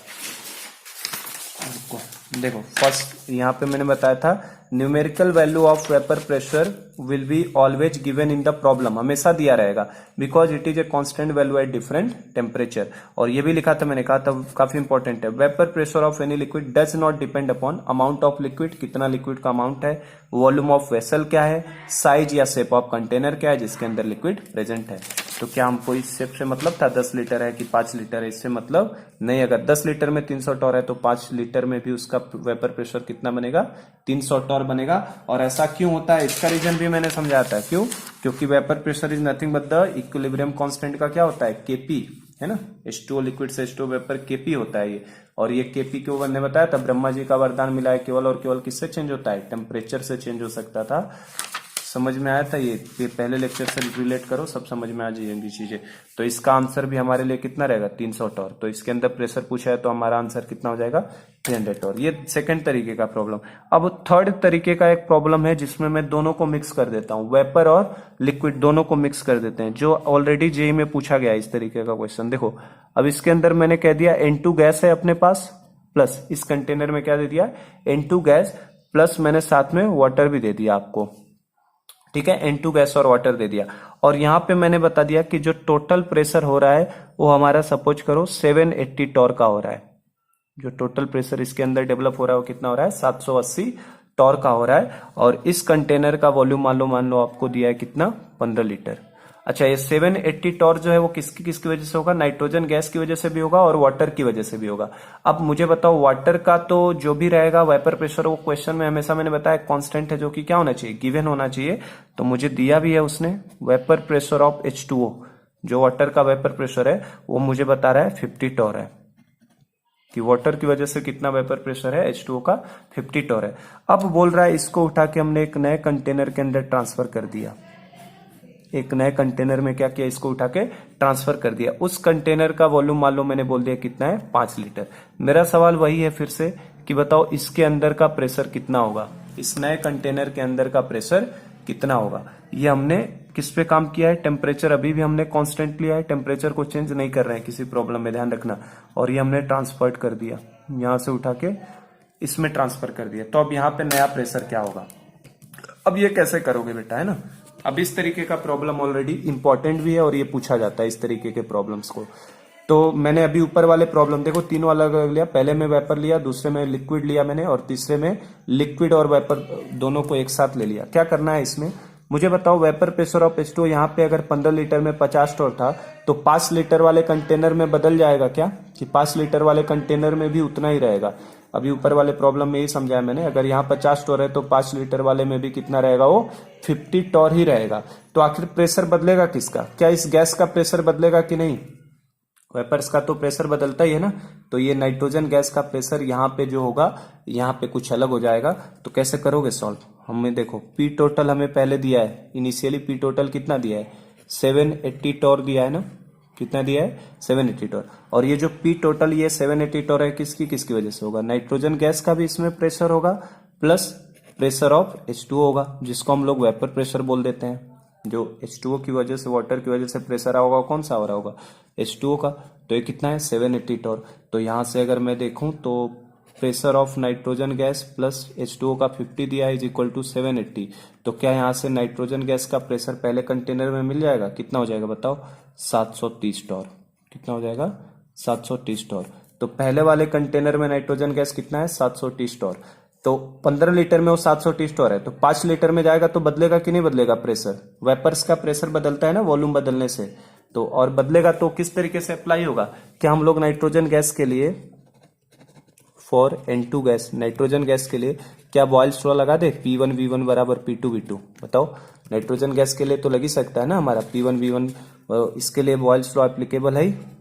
आपको। देखो फर्स्ट यहाँ पे मैंने बताया था numerical value of vapour pressure will be always given in the problem, हमेशा दिया रहेगा, because it is a constant value at different temperature. और ये भी लिखा था मैंने, कहा था काफी इंपॉर्टेंट है, vapour pressure of any liquid does not depend upon amount of liquid, कितना लिक्विड का अमाउंट है, वॉल्यूम ऑफ वेसल क्या है, साइज या शेप ऑफ कंटेनर क्या है जिसके अंदर लिक्विड प्रेजेंट है। तो क्या हमको इस शेप से मतलब था 10 लीटर है कि 5 लीटर है, इससे मतलब नहीं। अगर 10 लीटर में 300 टॉर है तो 5 लीटर में भी उसका वेपर प्रेशर कितना बनेगा, 300 टॉर बनेगा। और ऐसा क्यों होता है, इसका रीजन भी मैंने समझाया था। क्यों, क्योंकि vapour pressure is nothing but the equilibrium constant का क्या होता है, Kp, है ना। H2O लिक्विड से H2O वेपर Kp होता है ये। और ये Kp क्यों मैंने बताया था, ब्रह्मा जी का वरदान मिला है, केवल और केवल किससे चेंज होता है, टेम्परेचर से चेंज हो सकता था। समझ में आया था ये पहले लेक्चर से रिलेट करो, सब समझ में आ जाएंगी चीजें। तो इसका आंसर भी हमारे लिए कितना रहेगा 300 टॉर। तो इसके अंदर प्रेशर पूछा है तो हमारा आंसर कितना हो जाएगा 300 टॉर। ये सेकंड तरीके का प्रॉब्लम। अब थर्ड तरीके का एक प्रॉब्लम है जिसमें मैं दोनों को मिक्स कर देता हूं, वेपर और लिक्विड दोनों को मिक्स कर देते हैं, जो ऑलरेडी जेईई में पूछा गया इस तरीके का क्वेश्चन। देखो अब इसके अंदर मैंने कह दिया N2 गैस है अपने पास, प्लस इस कंटेनर में क्या दे दिया N2 गैस, प्लस मैंने साथ में वाटर भी दे दिया आपको, ठीक है, N2 गैस और वाटर दे दिया। और यहां पे मैंने बता दिया कि जो टोटल प्रेशर हो रहा है वो हमारा सपोज करो 780 टॉर का हो रहा है। जो टोटल प्रेशर इसके अंदर डेवलप हो रहा है वो कितना हो रहा है 780 टॉर का हो रहा है। और इस कंटेनर का वॉल्यूम मान लो आपको दिया है कितना 15 लीटर। अच्छा, ये 780 टॉर जो है वो किसकी किसकी वजह से होगा, नाइट्रोजन गैस की वजह से भी होगा और वाटर की वजह से भी होगा। अब मुझे बताओ वाटर का तो जो भी रहेगा वेपर प्रेशर, वो क्वेश्चन में हमेशा मैंने बताया कांस्टेंट है जो कि क्या होना चाहिए, गिवन होना चाहिए। तो मुझे दिया भी है उसने वेपर प्रेशर ऑफ H2O, जो वाटर का वेपर प्रेशर है वो मुझे बता रहा है 50 टॉर है, कि वाटर की वजह से कितना वेपर प्रेशर है H2O का 50 टॉर है। अब बोल रहा है इसको उठा के हमने एक नए कंटेनर के अंदर ट्रांसफर कर दिया। एक नए कंटेनर में क्या किया, इसको उठा के ट्रांसफर कर दिया। उस कंटेनर का वॉल्यूम मान लो मैंने बोल दिया कितना है 5 लीटर। मेरा सवाल वही है फिर से कि बताओ इसके अंदर का प्रेशर कितना होगा, इस नए कंटेनर के अंदर का प्रेशर कितना होगा। ये हमने किस पे काम किया है, टेम्परेचर अभी भी हमने कांस्टेंट लिया है, टेम्परेचर को चेंज नहीं कर रहे हैं किसी प्रॉब्लम में, ध्यान रखना। और ये हमने ट्रांसफर कर दिया, यहां से उठा के इसमें ट्रांसफर कर दिया। तो अब यहाँ पे नया प्रेशर क्या होगा, अब ये कैसे करोगे बेटा, है ना। अब इस तरीके का प्रॉब्लम ऑलरेडी इंपॉर्टेंट भी है और ये पूछा जाता है इस तरीके के प्रॉब्लम्स को। तो मैंने अभी ऊपर वाले प्रॉब्लम देखो तीनों अलग अलग लिया, पहले में वेपर लिया, दूसरे में लिक्विड लिया मैंने, और तीसरे में लिक्विड और वेपर दोनों को एक साथ ले लिया। क्या करना है इसमें, मुझे बताओ वेपर प्रेशर ऑफ H2O यहाँ पे अगर 15 लीटर में 50 टॉर था तो 5 लीटर वाले कंटेनर में बदल जाएगा क्या, कि 5 लीटर वाले कंटेनर में भी उतना ही रहेगा। अभी ऊपर वाले प्रॉब्लम में यही समझाया मैंने, अगर यहाँ 50 टॉर है तो 5 लीटर वाले में भी कितना रहेगा, वो 50 टॉर ही रहेगा। तो आखिर प्रेशर बदलेगा किसका, क्या इस गैस का प्रेशर बदलेगा कि नहीं, वेपर्स का तो प्रेशर बदलता ही है ना। तो ये नाइट्रोजन गैस का प्रेशर यहाँ पे जो होगा यहाँ पे कुछ अलग हो जाएगा। तो कैसे करोगे सॉल्व, हमें देखो पी टोटल हमें पहले दिया है, इनिशियली पी टोटल कितना दिया है 780 टॉर दिया है ना, कितना दिया है 780 टॉर। और ये जो पी टोटल ये 780 टॉर है किसकी किसकी वजह से होगा, नाइट्रोजन गैस का भी इसमें प्रेशर होगा प्लस प्रेशर ऑफ H2O होगा, जिसको हम लोग वेपर प्रेशर बोल देते हैं। जो H2O की वजह से वाटर की वजह से प्रेशर आ होगा कौन सा हो रहा होगा H2O का। तो ये कितना है 780 टॉर। तो यहां से अगर मैं देखूं तो pressure of nitrogen gas plus H2O का 50 दिया है इज इक्वल टू 780। तो क्या यहां से नाइट्रोजन गैस का प्रेशर पहले कंटेनर में मिल जाएगा, कितना हो जाएगा बताओ 730 टॉर। कितना हो जाएगा 730 टॉर। तो पहले वाले कंटेनर में नाइट्रोजन गैस कितना है 730 टॉर। तो 15 लीटर में वो 730 टॉर है, तो 5 लीटर में जाएगा तो बदलेगा कि नहीं बदलेगा प्रेशर, वेपर्स का प्रेशर बदलता है ना वॉल्यूम बदलने से। तो और बदलेगा तो किस तरीके से अप्लाई होगा, क्या हम लोग नाइट्रोजन गैस के लिए for N2 gas, nitrogen gas के लिए क्या बॉयल्स लॉ लगा दे, P1 V1 बराबर P2 V2। बताओ नाइट्रोजन गैस के लिए तो लग ही सकता है ना हमारा P1 V1, इसके लिए बॉयल्स लॉ एप्लीकेबल है,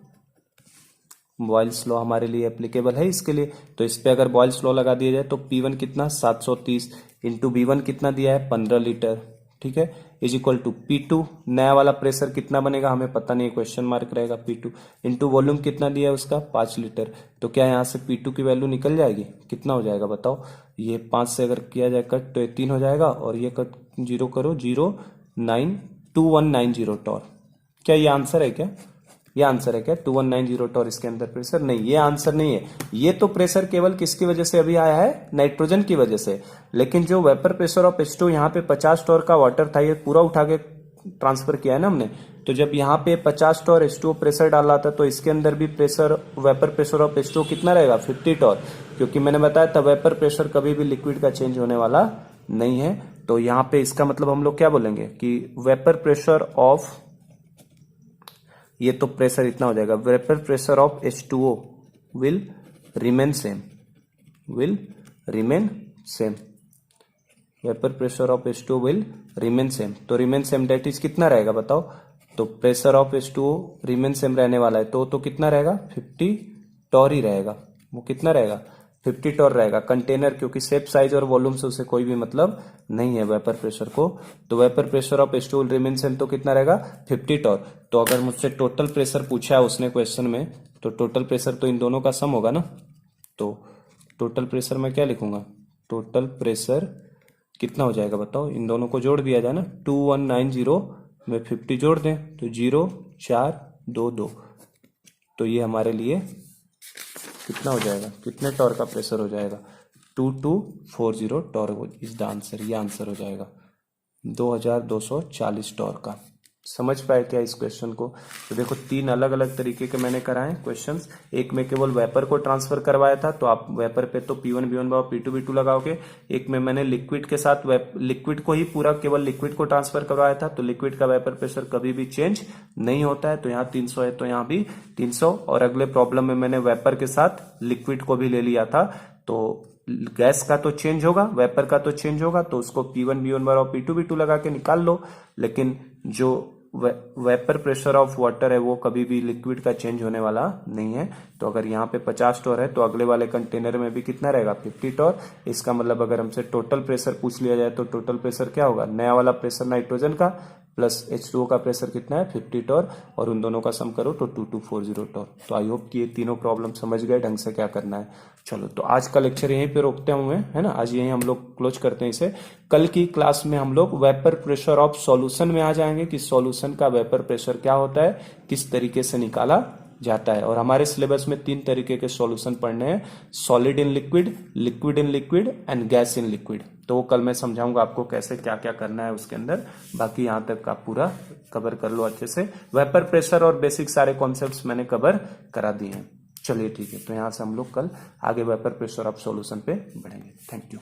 बॉयल्स लॉ हमारे लिए एप्लीकेबल है इसके लिए। तो इस पे अगर बॉयल्स लॉ लगा दिया जाए तो P1 कितना 730 इंटू V1 कितना दिया है 15 लीटर, ठीक है, इज इक्वल टू P2 नया वाला प्रेशर कितना बनेगा हमें पता नहीं, क्वेश्चन मार्क रहेगा, P2 इंटू वॉल्यूम कितना दिया है उसका 5 लीटर। तो क्या यहाँ से P2 की वैल्यू निकल जाएगी, कितना हो जाएगा बताओ, ये 5 से अगर किया जाए कट तो ये 3 हो जाएगा, और ये कट 0 करो 0.92190 टॉर। क्या ये आंसर है, क्या ये आंसर है क्या 2190 टॉर इसके अंदर प्रेशर, नहीं ये आंसर नहीं है। ये तो प्रेशर केवल किसकी वजह से अभी आया है, नाइट्रोजन की वजह से। लेकिन जो वेपर प्रेशर ऑफ H2 यहाँ पे 50 टॉर का वाटर था, ये पूरा उठा के ट्रांसफर किया है ना हमने। तो जब यहाँ पे 50 टॉर H2O प्रेशर डाला था तो इसके अंदर भी pressure vapour pressure of H2O कितना रहेगा 50 टॉर, क्योंकि मैंने बताया था वेपर प्रेशर कभी भी लिक्विड का चेंज होने वाला नहीं है। तो यहाँ पे इसका मतलब हम लोग क्या बोलेंगे कि वेपर प्रेशर ऑफ, ये तो प्रेशर इतना हो जाएगा, vapour pressure of H2O will remain same, will remain same, vapour pressure of H2O will remain same. तो रिमेन सेम डेट इज कितना रहेगा बताओ, तो pressure of H2O remain same रहने वाला है तो कितना रहेगा 50 टॉर ही रहेगा, वो कितना रहेगा 50 टॉर रहेगा। कंटेनर क्योंकि शेप साइज और वॉल्यूम से उसे कोई भी मतलब नहीं है वेपर प्रेशर को, तो vapour pressure of H2O will remain same, तो कितना रहेगा 50 टॉर। तो अगर मुझसे टोटल प्रेशर पूछा है उसने क्वेश्चन में, तो टोटल प्रेशर तो इन दोनों का सम होगा ना। तो टोटल प्रेशर में क्या लिखूंगा, टोटल प्रेशर कितना हो जाएगा बताओ, इन दोनों को जोड़ दिया जाए ना, 2190 में 50 जोड़ दें तो 0422, तो ये हमारे लिए कितना हो जाएगा, कितने टॉर का प्रेशर हो जाएगा, 2240 टॉर इज द आंसर, ये आंसर हो जाएगा 2240 टॉर का। समझ पाए क्या इस क्वेश्चन को। तो देखो 3 अलग अलग तरीके के मैंने कराए क्वेश्चंस। एक में केवल वेपर को ट्रांसफर करवाया था, तो आप वेपर पे तो P1 V1 P2 V2 लगाओगे। एक में मैंने लिक्विड के साथ लिक्विड को ही पूरा केवल लिक्विड को ट्रांसफर करवाया था, तो लिक्विड का वेपर प्रेशर कभी भी चेंज नहीं होता है, तो यहाँ 300 है तो यहाँ भी 300। और अगले प्रॉब्लम में मैंने वेपर के साथ लिक्विड को भी ले लिया था, तो गैस का तो चेंज होगा, वेपर का तो चेंज होगा, तो उसको P1 V1 और P2 V2 लगा के निकाल लो। लेकिन जो वेपर प्रेशर ऑफ वाटर है वो कभी भी लिक्विड का चेंज होने वाला नहीं है। तो अगर यहाँ पे 50 टॉर है तो अगले वाले कंटेनर में भी कितना रहेगा 50 टॉर। इसका मतलब अगर हमसे टोटल प्रेशर पूछ लिया जाए तो टोटल प्रेशर क्या होगा, नया वाला प्रेशर नाइट्रोजन का प्लस H2O का प्रेशर कितना है 50 टॉर, और उन दोनों का सम करो तो 2240 टॉर। तो आई होप कि ये तीनों प्रॉब्लम समझ गए ढंग से क्या करना है। चलो तो आज का लेक्चर यहीं पे रोकते हुए है ना, आज यहीं हम लोग क्लोज करते हैं इसे। कल की क्लास में हम लोग वेपर प्रेशर ऑफ सॉल्यूशन में आ जाएंगे कि सॉल्यूशन का वेपर प्रेशर क्या होता है, किस तरीके से निकाला जाता है। और हमारे सिलेबस में 3 तरीके के सॉल्यूशन पढ़ने हैं, solid in liquid, liquid in liquid and gas in liquid. तो वो कल मैं समझाऊंगा आपको कैसे क्या क्या करना है उसके अंदर। बाकी यहाँ तक आप पूरा कवर कर लो अच्छे से। वेपर प्रेशर और बेसिक सारे कॉन्सेप्ट्स मैंने कवर करा दिए हैं। चलिए ठीक है, तो यहाँ से हम लोग कल आगे वेपर प्रेशर ऑफ सॉल्यूशन पे बढ़ेंगे। Thank you.